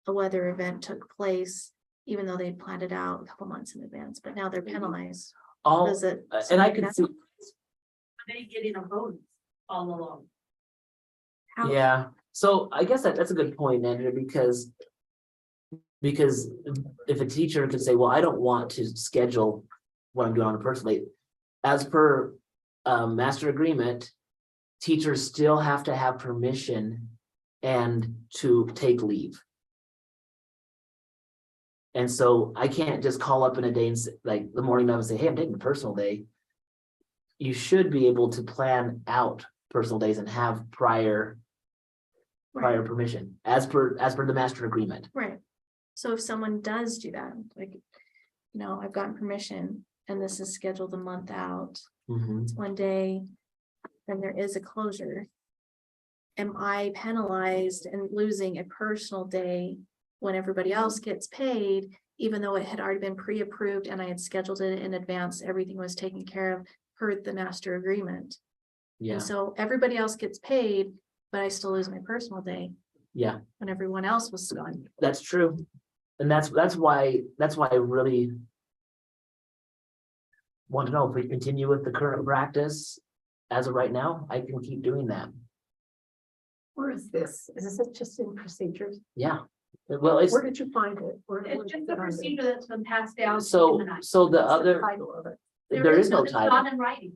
a weather event took place, even though they planned it out a couple months in advance, but now they're penalized. All, Does it? and I could see, They getting a bonus all along. How- yeah, So I guess that's a good point, Andrea, because if a teacher could say, well, I don't want to schedule what I'm doing on a personal day, as per master agreement, teachers still have to have permission and to take leave. And so I can't just call up in a day and like the morning of and say, hey, I'm taking a personal day. You should be able to plan out personal days and have prior permission as per the master agreement. Right. So if someone does do that, like, I've gotten permission and this is scheduled a month out, Mhm. it's one day, then there is a closure. Am I penalized and losing a personal day when everybody else gets paid, even though it had already been pre-approved and I had scheduled it in advance, everything was taken care of per the master agreement? Yeah, And so everybody else gets paid, but I still lose my personal day yeah, when everyone else was gone. that's true. And that's why I really want to know if we continue with the current practice as of right now, I can keep doing that. Where is this? Is this just in procedures? Yeah. Well, it's Where did you find it? It's just a procedure that's been passed down. so the What's the other, title of it? there is no It's title. not in writing.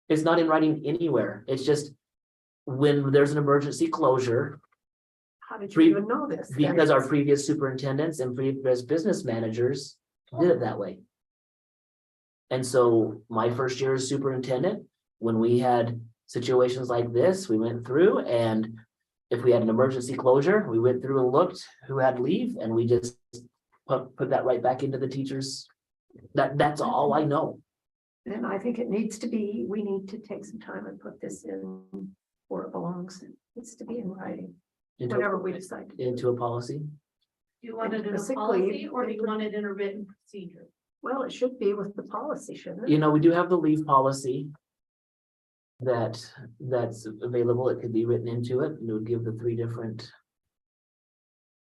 It's not in writing anywhere. It's just when there's an emergency closure, How did you Pre- even know this? because our previous superintendents and previous business managers did it that way. And so my first year as superintendent, when we had situations like this, we went through, and if we had an emergency closure, we went through and looked who had leave, and we just put that right back into the teachers. That's all I know. And I think it needs to be, we need to take some time and put this in where it belongs. It needs to be in writing, Into whatever we decide. to do. into a policy. Do you want it in The a sick policy leave. or do you want it in a written procedure? Well, it should be with the policy, shouldn't it? You know, we do have the leave policy that's available. It could be written into it, and it would give the 3 different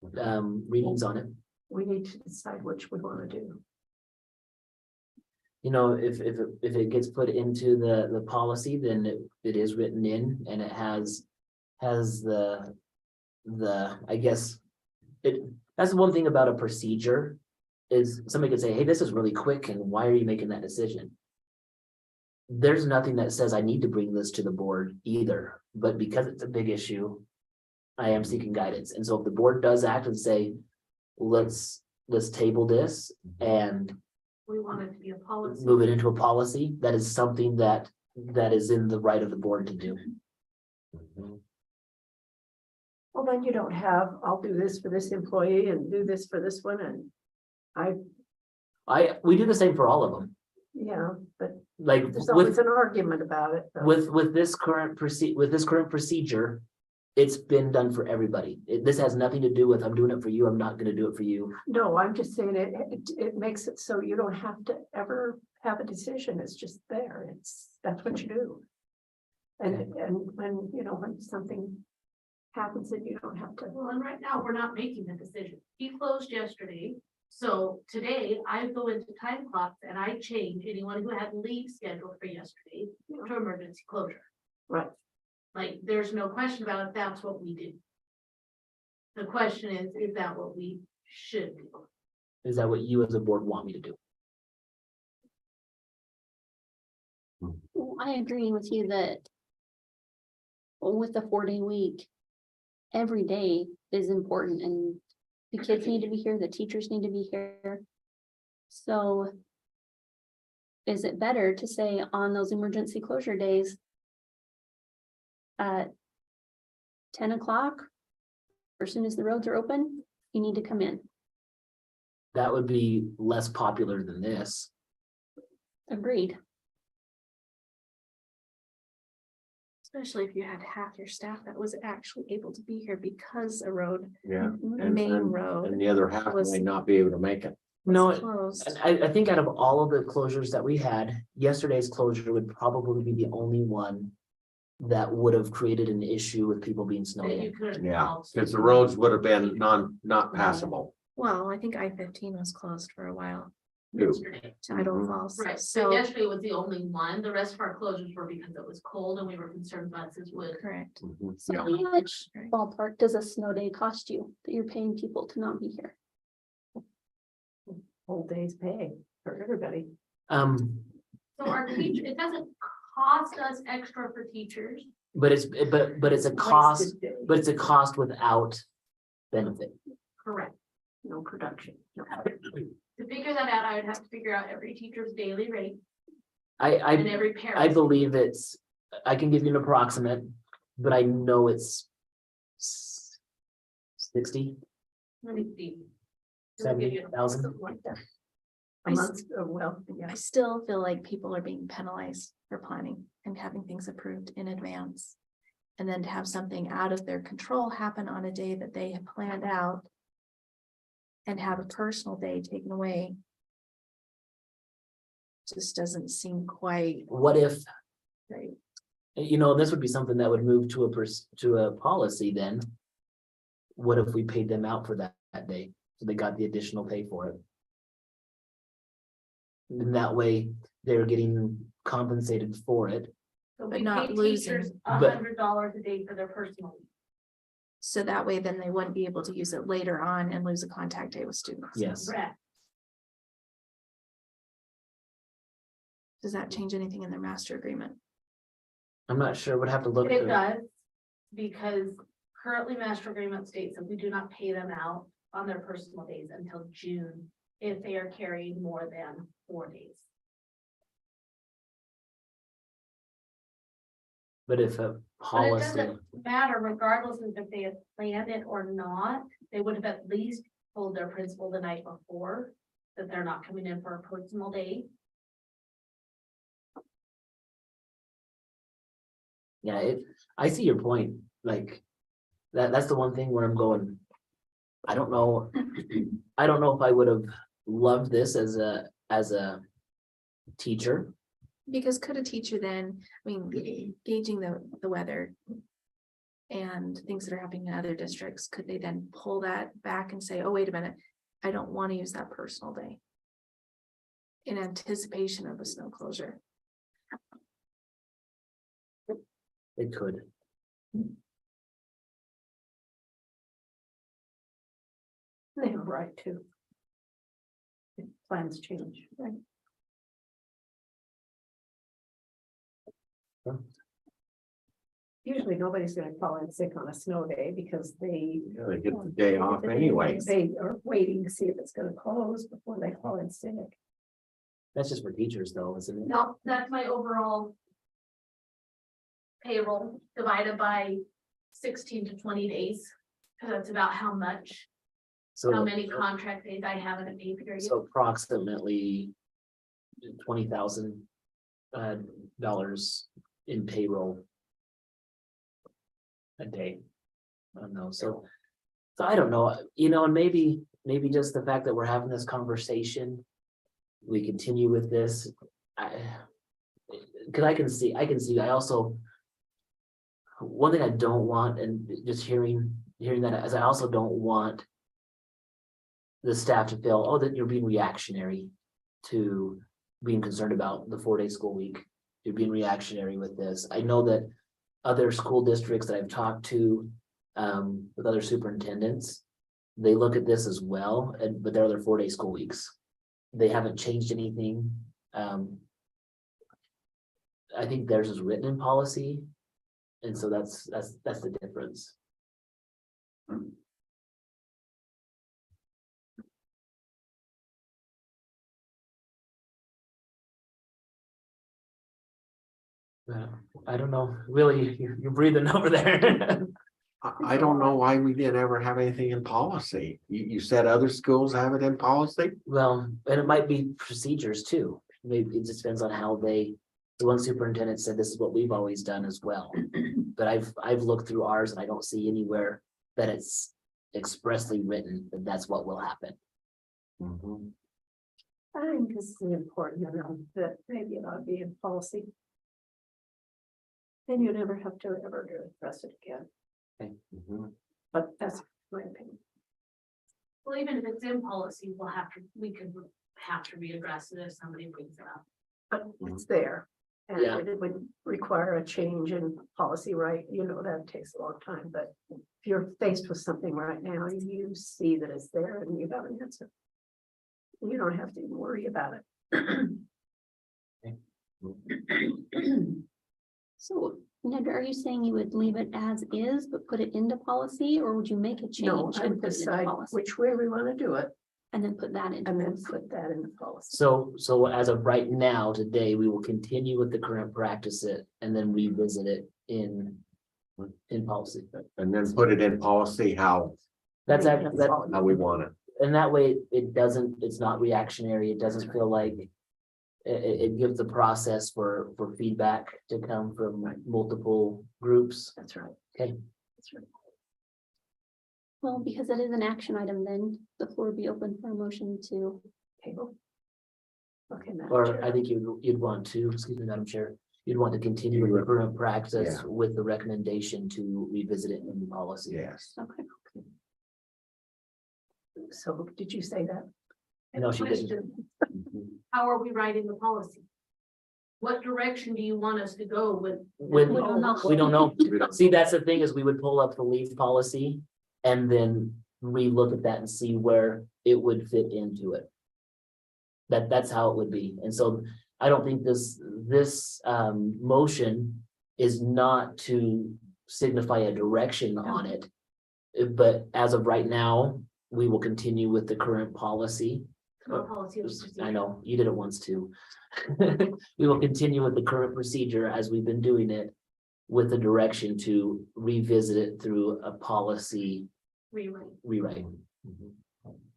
readings on it. We need to decide which we want to do. You know, if it gets put into the policy, then it is written in, and it has the I guess that's the one thing about a procedure is somebody could say, hey, this is really quick, and why are you making that decision? There's nothing that says I need to bring this to the board either, but because it's a big issue, I am seeking guidance. And so if the board does act and say, let's table this and We want it to be a policy. move it into a policy, that is something that is in the right of the board to do. Well, then you don't have, I'll do this for this employee and do this for this one, and We do the same for all of them, yeah, but like there's always with an argument about it. though. with this current procedure, it's been done for everybody. This has nothing to do with, I'm doing it for you, I'm not gonna do it for you. No, I'm just saying it makes it so you don't have to ever have a decision. It's just there. That's what you do. And when, when something happens and you don't have to. Well, and right now, we're not making the decision. He closed yesterday. So today I go into time clocks and I change anyone who had leave scheduled for yesterday to emergency closure. Right. Like, there's no question about if that's what we do. The question is that what we should do? Is that what you as a board want me to do? Well, I agree with you that with the 4-day week, every day is important and the kids need to be here, the teachers need to be here. So is it better to say on those emergency closure days at 10 o'clock, or as soon as the roads are open, you need to come in? That would be less popular than this. Agreed. Especially if you had half your staff that was actually able to be here because a road, Yeah. main road And the other half was- may not be able to make it. No, was closed. and I think out of all of the closures that we had, yesterday's closure would probably be the only one that would have created an issue with people being snowed That you in. couldn't. Yeah, solve? because the roads would have been not passable. Well, I think I-15 was closed for a while. yesterday. to Idaho Falls. Right, so So, yesterday was the only one. The rest of our closures were because it was cold and we were concerned buses would. correct. Mhm. So Yeah. how much Right. ballpark does a snow day cost you that you're paying people to not be here? Whole day's pay for everybody. So our teacher, it doesn't cost us extra for teachers. but it's a cost, Wasted day, but it's a cost without benefit. Correct. no production. No. To figure that out, I would have to figure out every teacher's daily rate I and every parent. I believe I can give you an approximate, but I know it's 60, Let me see. 70,000. Something like that. A I s- month, well, I yes. still feel like people are being penalized for planning and having things approved in advance. And then to have something out of their control happen on a day that they have planned out. And have a personal day taken away. Just doesn't seem quite What if, right. this would be something that would move to a policy then. What if we paid them out for that day? So they got the additional pay for it. And that way they're getting compensated for it. So But we not pay losing. teachers But- $100 a day for their personal. leave. So that way, then they wouldn't be able to use it later on and lose a contact day with students. Yes. Correct. Does that change anything in their master agreement? I'm not sure, would have to look. It through. does, because currently master agreement states that we do not pay them out on their personal days until June if they are carrying more than 4 days. But if a But it policy, doesn't matter regardless of if they had planned it or not, they would have at least told their principal the night before that they're not coming in for a personal day. yeah, I see your point, like. That's the one thing where I'm going. I don't know. I don't know if I would have loved this as a teacher. Because could a teacher then, I mean, gauging the weather. And things that are happening in other districts, could they then pull that back and say, oh, wait a minute, I don't want to use that personal day. In anticipation of a snow closure. They could. They have a right to. If plans change, right? Usually nobody's gonna call in sick on a snow day because they. Yeah, they get the day off anyway. They are waiting to see if it's gonna close before they call in sick. That's just for teachers though, isn't it? No, that's my overall payroll divided by 16 to 20 days. Cause that's about how much, how So, many contract days I have in a pay period. so approximately $20,000 dollars in payroll a day. I don't know, so I don't know, and maybe just the fact that we're having this conversation, we continue with this. Cause I can see, I also. One thing I don't want, and just hearing that, is I also don't want. The staff to feel, oh, that you're being reactionary to being concerned about the 4-day school week. You're being reactionary with this. I know that other school districts that I've talked to, with other superintendents, they look at this as well, but they're other 4-day school weeks. They haven't changed anything. I think theirs is written in policy. And so that's the difference. I don't know, really, you're breathing over there. I don't know why we didn't ever have anything in policy. You said other schools have it in policy? Well, and it might be procedures too. Maybe it just depends on how the one superintendent said this is what we've always done as well. But I've looked through ours and I don't see anywhere that it's expressly written that that's what will happen. Mhm. I think this is important enough that maybe it ought to be in policy. Then you never have to ever address it again, Mhm. but that's my opinion. Well, even if it's in policy, we could have to readdress it if somebody brings it up. But it's there. And Yeah. it would require a change in policy, right? You know, that takes a long time, but if you're faced with something right now, you see that it's there and you have an answer. You don't have to even worry about it. So, Ned, are you saying you would leave it as is, but put it into policy, or would you make a No, change I and would put it into decide policy? which way we want to do it And then put that in. and then put that in the policy. So as of right now, today, we will continue with the current practice and then revisit it in policy. And then put it in policy how That, we want it. and that way it's not reactionary. It doesn't feel like it gives the process for feedback to come from multiple groups. That's right. Okay. That's right. Well, because it is an action item, then the floor would be open for a motion to, Table. Okay. Madam Or Chair. I think you'd want to, excuse me, Madam Chair, you'd want to continue with the current practice Yeah. with the recommendation to revisit it in policy. Yes. okay. So did you say that? No, she didn't. Question. How are we writing the policy? What direction do you want us to go with? When, We don't know. we don't know. We don't- See, that's the thing is we would pull up the leave policy and then relook at that and see where it would fit into it. That's how it would be. And so I don't think this motion is not to signify a direction on it. But as of right now, we will continue with the current policy. The policy of procedure? I know, you did it once too. We will continue with the current procedure as we've been doing it with the direction to revisit it through a policy Rewrite. rewrite.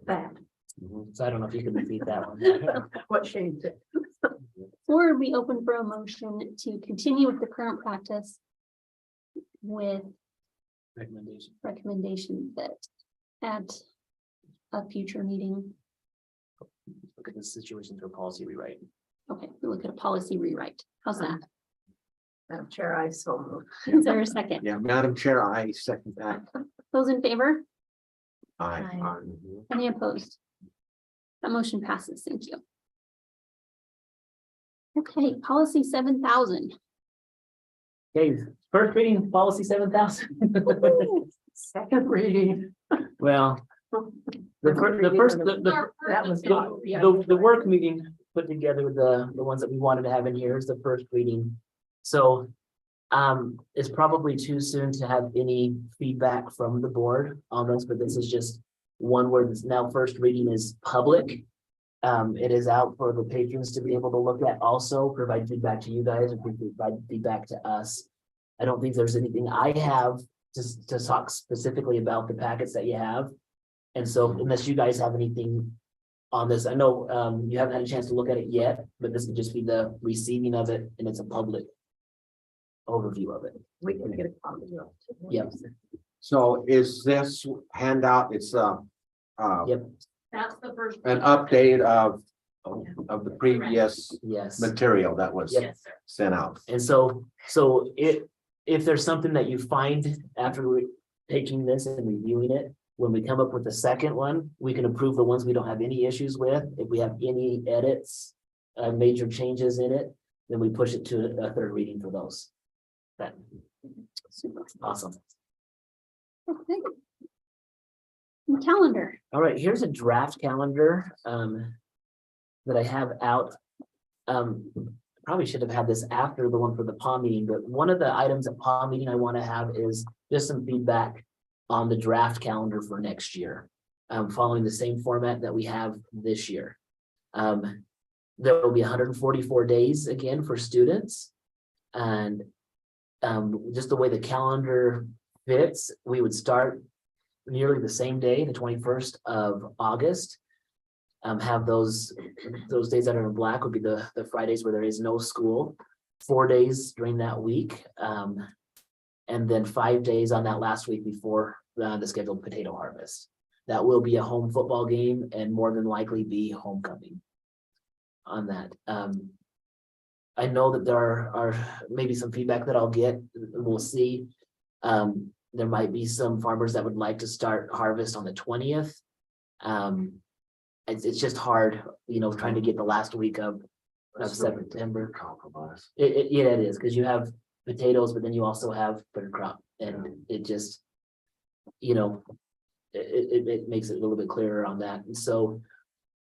That, So I don't know if you can repeat that one. what changed it? Floor would be open for a motion to continue with the current practice with Recommendation. recommendation that at a future meeting, Look at the situation through a policy rewrite. okay, we look at a policy rewrite. How's that? Madam Chair, I so moved. Is there a second? Yeah, Madam Chair, I second that. Those in favor? Aye. Any opposed? That motion passes. Thank you. Okay, policy 7,000. Okay, first reading, policy 7,000. Second reading. Well, the first, That was. the work meeting put together the ones that we wanted to have in here is the first reading. So it's probably too soon to have any feedback from the board on this, but this is just one where this now first reading is public. It is out for the patrons to be able to look at, also provide feedback to you guys and provide feedback to us. I don't think there's anything I have to talk specifically about the packets that you have. And so unless you guys have anything on this, I know you haven't had a chance to look at it yet, but this would just be the receiving of it and it's a public overview of it. We can get a copy of it. Yep. So is this handout, it's Yep. That's the first. an update of the previous Yes. material that was Yes, sir. sent out? And so if there's something that you find after taking this and reviewing it, when we come up with the second one, we can approve the ones we don't have any issues with. If we have any edits, major changes in it, then we push it to a third reading for those. That, Super. awesome. Okay. Calendar. All right, here's a draft calendar that I have out. Probably should have had this after the one for the PA meeting, but one of the items at PA meeting I want to have is just some feedback on the draft calendar for next year. Following the same format that we have this year. There will be 144 days again for students. And just the way the calendar fits, we would start nearly the same day, the 21st of August. Have those days that are in black would be the Fridays where there is no school, 4 days during that week. And then 5 days on that last week before the scheduled potato harvest. That will be a home football game and more than likely be homecoming on that. I know that there are maybe some feedback that I'll get, we'll see. There might be some farmers that would like to start harvest on the 20th. it's just hard, trying to get the last week of September. Compromise. Yeah, it is, because you have potatoes, but then you also have bread crop, and it just, it makes it a little bit clearer on that, and so.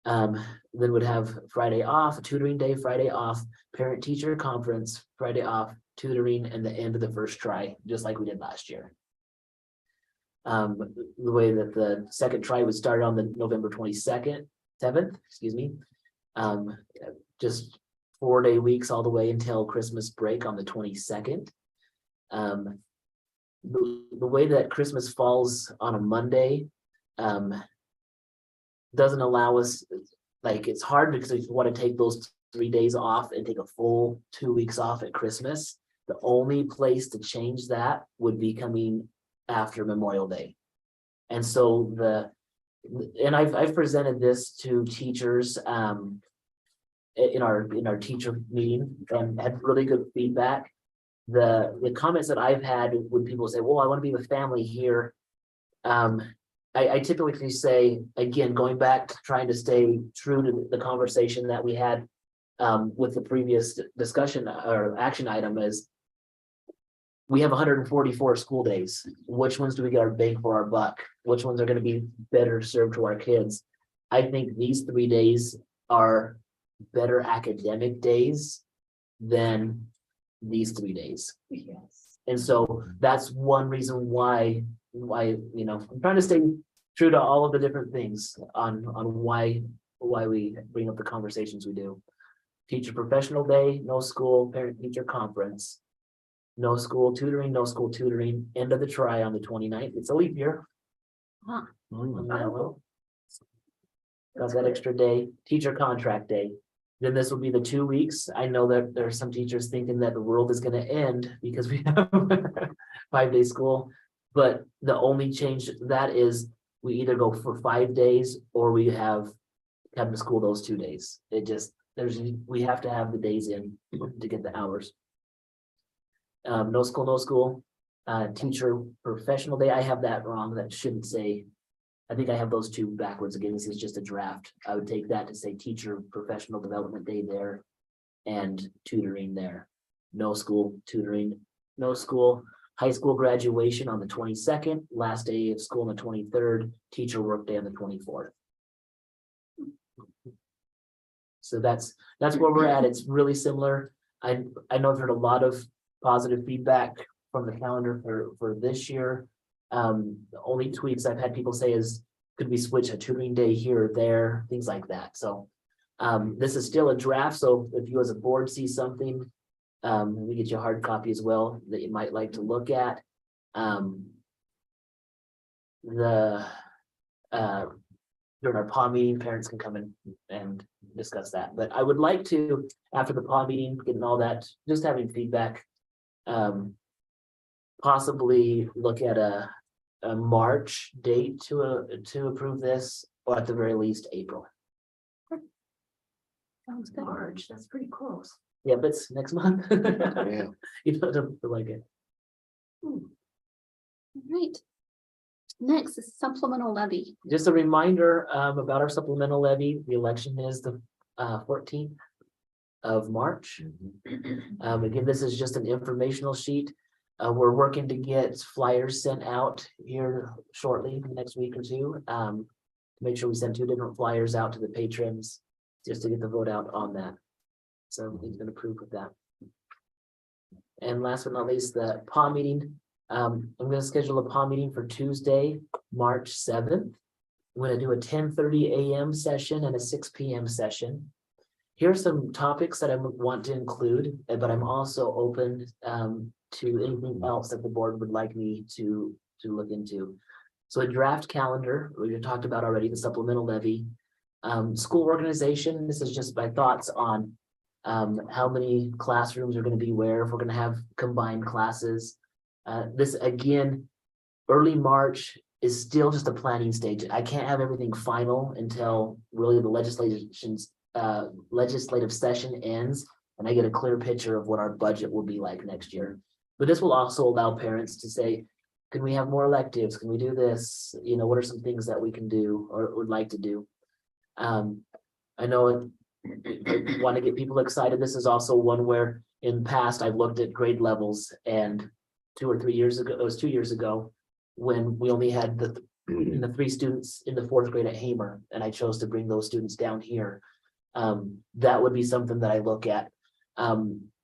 Then would have Friday off, tutoring day, Friday off, parent teacher conference, Friday off, tutoring, and the end of the first try, just like we did last year. The way that the second try would start on the November 7th, excuse me. Just 4-day weeks all the way until Christmas break on the 22nd. The way that Christmas falls on a Monday, doesn't allow us, like, it's hard because if you want to take those 3 days off and take a full 2 weeks off at Christmas, the only place to change that would be coming after Memorial Day. And so I've presented this to teachers in our teacher meeting and had really good feedback. The comments that I've had when people say, well, I want to be with family here. I typically say, again, going back, trying to stay true to the conversation that we had with the previous discussion or action item is we have 144 school days. Which ones do we get our bang for our buck? Which ones are going to be better served to our kids? I think these 3 days are better academic days than these 3 days. Yes. And so that's one reason why, I'm trying to stay true to all of the different things on why we bring up the conversations we do. Teacher professional day, no school, parent teacher conference, no school tutoring, end of the try on the 29th. It's a leap year. Huh. Yeah, well, got that extra day, teacher contract day. Then this will be the 2 weeks. I know that there are some teachers thinking that the world is going to end because we have 5-day school. But the only change that is we either go for 5 days or we have come to school those 2 days. We have to have the days in to get the hours. No school, teacher professional day. I have that wrong. That shouldn't say, I think I have those two backwards again. This is just a draft. I would take that to say teacher professional development day there and tutoring there. No school, tutoring, no school. High school graduation on the 22nd, last day of school on the 23rd, teacher work day on the 24th. So that's where we're at. It's really similar. I know I've heard a lot of positive feedback from the calendar for this year. The only tweaks I've had people say is, could we switch a tutoring day here or there, things like that. So this is still a draft. So if you as a board see something, we get you a hard copy as well that you might like to look at. During our PAW meeting, parents can come in and discuss that. But I would like to, after the PAW meeting, getting all that, just having feedback, possibly look at a March date to approve this, or at the very least, April. Sounds good. March, that's pretty close. Yeah, but it's next month. Yeah. You don't feel like it. Right. Next is supplemental levy. Just a reminder about our supplemental levy. The election is the 14th of March. Again, this is just an informational sheet. We're working to get flyers sent out here shortly, the next week or two. To make sure we send 2 different flyers out to the patrons just to get the vote out on that. So everything's been approved with that. And last but not least, the PAW meeting. I'm going to schedule a PAW meeting for Tuesday, March 7th. I'm going to do a 10:30 a.m. session and a 6 p.m. session. Here's some topics that I want to include, but I'm also open to anything else that the board would like me to look into. So a draft calendar, we talked about already, the supplemental levy. School organization, this is just my thoughts on how many classrooms are going to be where, if we're going to have combined classes. This again, early March is still just a planning stage. I can't have everything final until really the legislative session ends and I get a clear picture of what our budget will be like next year. But this will also allow parents to say, can we have more electives? Can we do this? What are some things that we can do or would like to do? I know I want to get people excited. This is also one where in the past I've looked at grade levels and 2 or 3 years ago, it was 2 years ago, when we only had the 3 students in the 4th grade at Hamer, and I chose to bring those students down here. That would be something that I look at.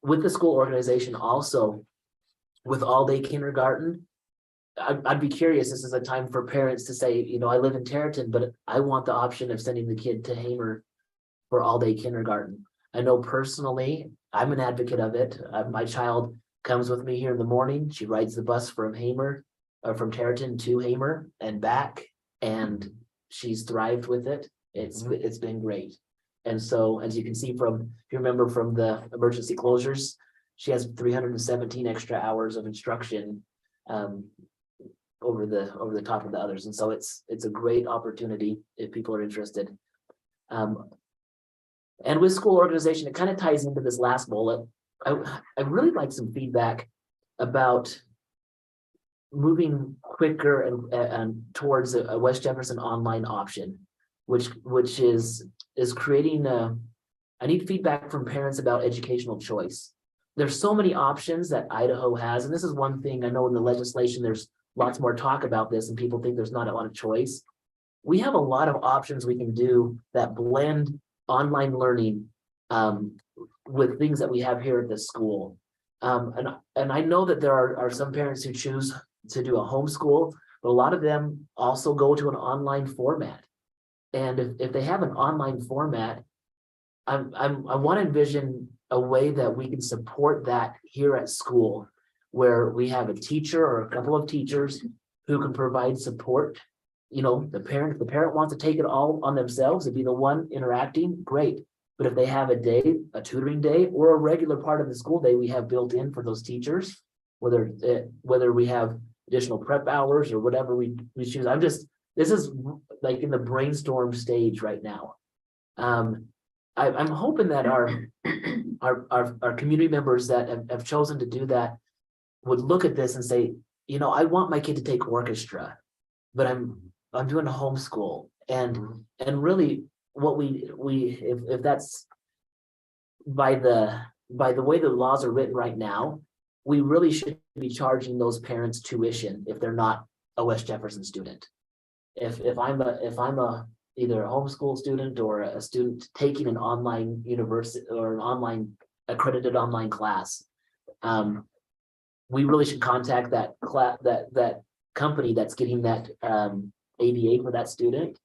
With the school organization also, with all-day kindergarten, I'd be curious, this is a time for parents to say, you know, I live in Territon, but I want the option of sending the kid to Hamer for all-day kindergarten. I know personally, I'm an advocate of it. My child comes with me here in the morning. She rides the bus from Hamer, or from Territon to Hamer and back, and she's thrived with it. It's been great. And so, as you can see from, if you remember from the emergency closures, she has 317 extra hours of instruction over the top of the others. And so it's a great opportunity if people are interested. And with school organization, it kind of ties into this last bullet. I really like some feedback about moving quicker and towards a West Jefferson online option, which is creating I need feedback from parents about educational choice. There's so many options that Idaho has, and this is one thing I know in the legislation, there's lots more talk about this and people think there's not a lot of choice. We have a lot of options we can do that blend online learning with things that we have here at the school. And I know that there are some parents who choose to do a homeschool, but a lot of them also go to an online format. And if they have an online format, I want to envision a way that we can support that here at school, where we have a teacher or a couple of teachers who can provide support. You know, the parent wants to take it all on themselves and be the one interacting, great. But if they have a day, a tutoring day, or a regular part of the school day we have built in for those teachers, whether we have additional prep hours or whatever we choose. This is like in the brainstorm stage right now. I'm hoping that our community members that have chosen to do that would look at this and say, you know, I want my kid to take orchestra, but I'm doing a homeschool, and really what we if that's by the way the laws are written right now, we really should be charging those parents tuition if they're not a West Jefferson student. If I'm either a homeschool student or a student taking an online university or an online accredited online class, we really should contact that company that's getting that ADA for that student,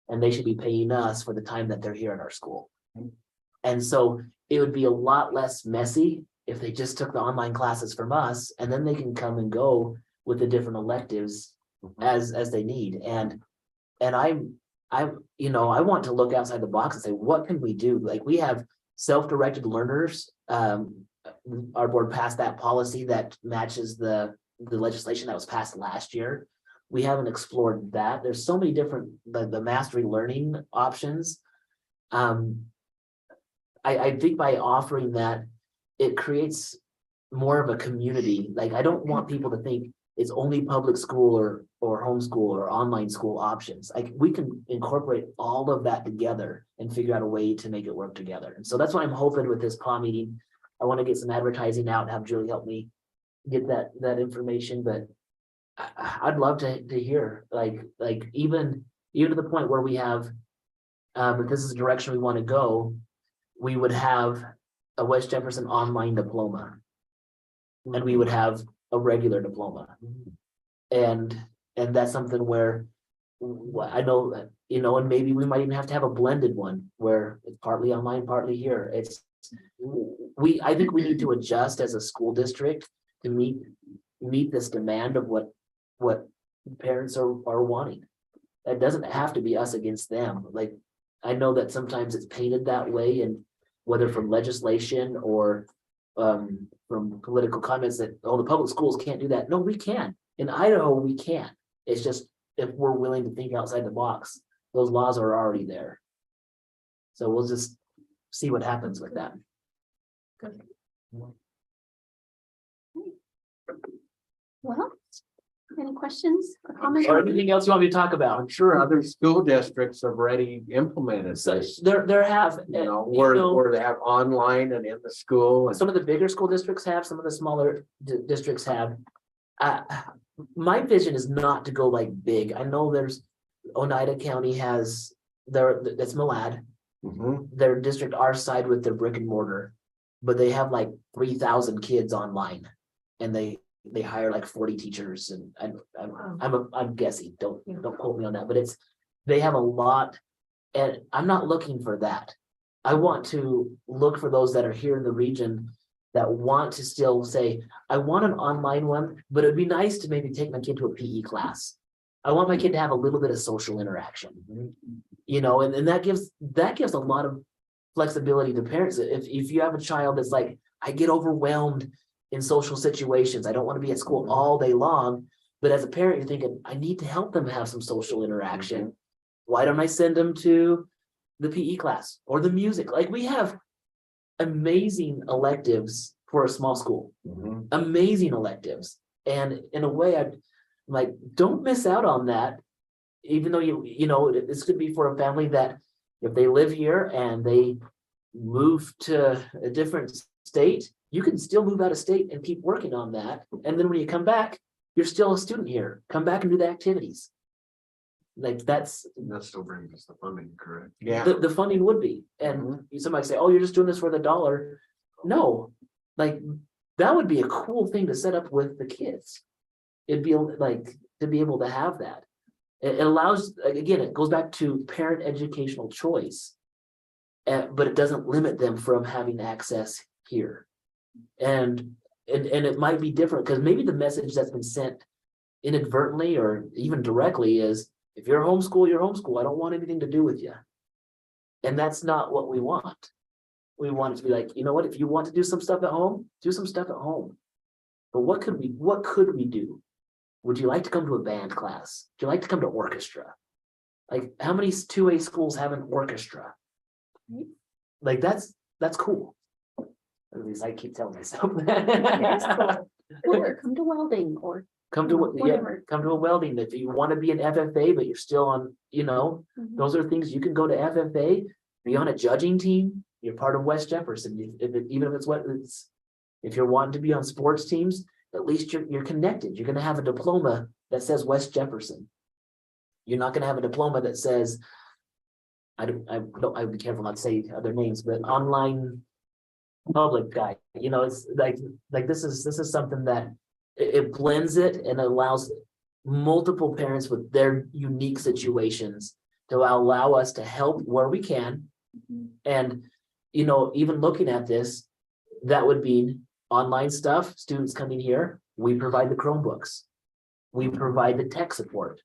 and they should be paying us for the time that they're here at our school. And so it would be a lot less messy if they just took the online classes from us, and then they can come and go with the different electives as they need. And I want to look outside the box and say, what can we do? Like, we have self-directed learners. Our board passed that policy that matches the legislation that was passed last year. We haven't explored that. There's so many different, the mastery learning options. I think by offering that, it creates more of a community. Like, I don't want people to think it's only public school or homeschool or online school options. Like, we can incorporate all of that together and figure out a way to make it work together. And so that's what I'm hoping with this PA meeting. I want to get some advertising out and have Julie help me get that information, but I'd love to hear, like even to the point where we have, if this is the direction we want to go, we would have a West Jefferson online diploma, and we would have a regular diploma. And that's something where I know that, you know, and maybe we might even have to have a blended one where it's partly online, partly here. I think we need to adjust as a school district to meet this demand of what parents are wanting. That doesn't have to be us against them. Like, I know that sometimes it's painted that way, and whether from legislation or from political comments that, oh, the public schools can't do that. No, we can. In Idaho, we can. It's just, if we're willing to think outside the box, those laws are already there. So we'll just see what happens with that. Well, Any questions or comments? Or anything else you want me to talk about? I'm sure other school districts have already implemented So this, there have, you know, you know, where they have online and in the school and. some of the bigger school districts have, some of the smaller districts have. Uh, my vision is not to go like big. I know there's Oneida County has that's Malad, Mhm. their district, our side with their brick and mortar. But they have like 3,000 kids online and they hire like 40 teachers and I'm guessing, don't quote me on that, but they have a lot. And I'm not looking for that. I want to look for those that are here in the region that want to still say, I want an online one, but it'd be nice to maybe take my kid to a PE class. I want my kid to have a little bit of social interaction, you know, and that gives a lot of flexibility to parents. If you have a child that's like, I get overwhelmed in social situations, I don't want to be at school all day long. But as a parent, you're thinking, I need to help them have some social interaction. Why don't I send them to the PE class or the music? Like we have amazing electives for a small school, Mhm. amazing electives. And in a way, I'm like, don't miss out on that. Even though you know, this could be for a family that if they live here and they move to a different state, you can still move out of state and keep working on that. And then when you come back, you're still a student here. Come back and do the activities. Like That still brings us the funding, correct? Yeah. the funding would be. And somebody say, oh, you're just doing this for the dollar. No, like that would be a cool thing to set up with the kids. It'd be like to be able to have that. It allows, again, it goes back to parent educational choice. But it doesn't limit them from having access here. And it might be different because maybe the message that's been sent inadvertently or even directly is, if you're homeschool, you're homeschool. I don't want anything to do with you. And that's not what we want. We want it to be like, you know what, if you want to do some stuff at home, do some stuff at home. But what could we do? Would you like to come to a band class? Would you like to come to orchestra? Like how many 2A schools have an orchestra? Like that's cool. At least I keep telling myself that. Or come to welding or Come to whatever. come to a welding. If you want to be an FFA, but you're still on, you know, those are things you can go to FFA, be on a judging team. You're part of West Jefferson. Even if it's if you're wanting to be on sports teams, at least you're connected. You're going to have a diploma that says West Jefferson. You're not going to have a diploma that says, I'd be careful not to say other names, but online public guy, you know, it's like this is something that it blends it and allows multiple parents with their unique situations to allow us to help where we can. And, you know, even looking at this, that would be online stuff, students coming here, we provide the Chromebooks. We provide the tech support.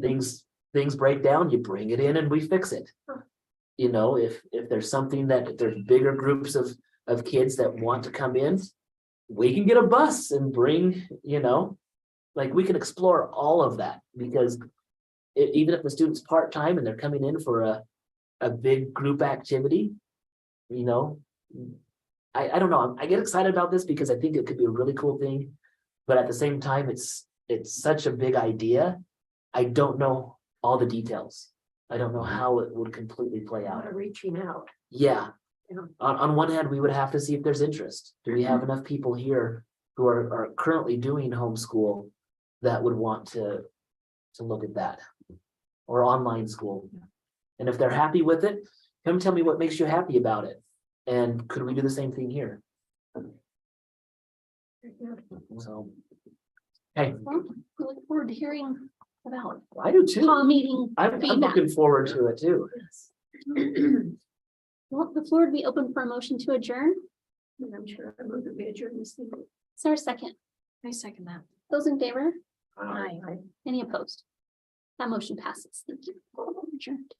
Things break down, you bring it in and we fix it. You know, if there's something if there's bigger groups of kids that want to come in, we can get a bus and bring, you know, like we can explore all of that because even if the student's part-time and they're coming in for a big group activity, you know, I don't know, I get excited about this because I think it could be a really cool thing, but at the same time, it's such a big idea. I don't know all the details. I don't know how it would completely play out. Reaching out. Yeah. Yeah. On one hand, we would have to see if there's interest. Do we have enough people here who are currently doing homeschool that would want to look at that? Or online school? And if they're happy with it, come tell me what makes you happy about it. And could we do the same thing here? So. Hey, Well, we look forward to hearing about I do too. town meeting I'm feedback. looking forward to it too. Well, the floor would be open for a motion to adjourn. And I'm sure I'm going to be adjourned this evening. Is there a second? I second that. Those in favor? Aye. Any opposed? That motion passes. Thank you. Adjourned.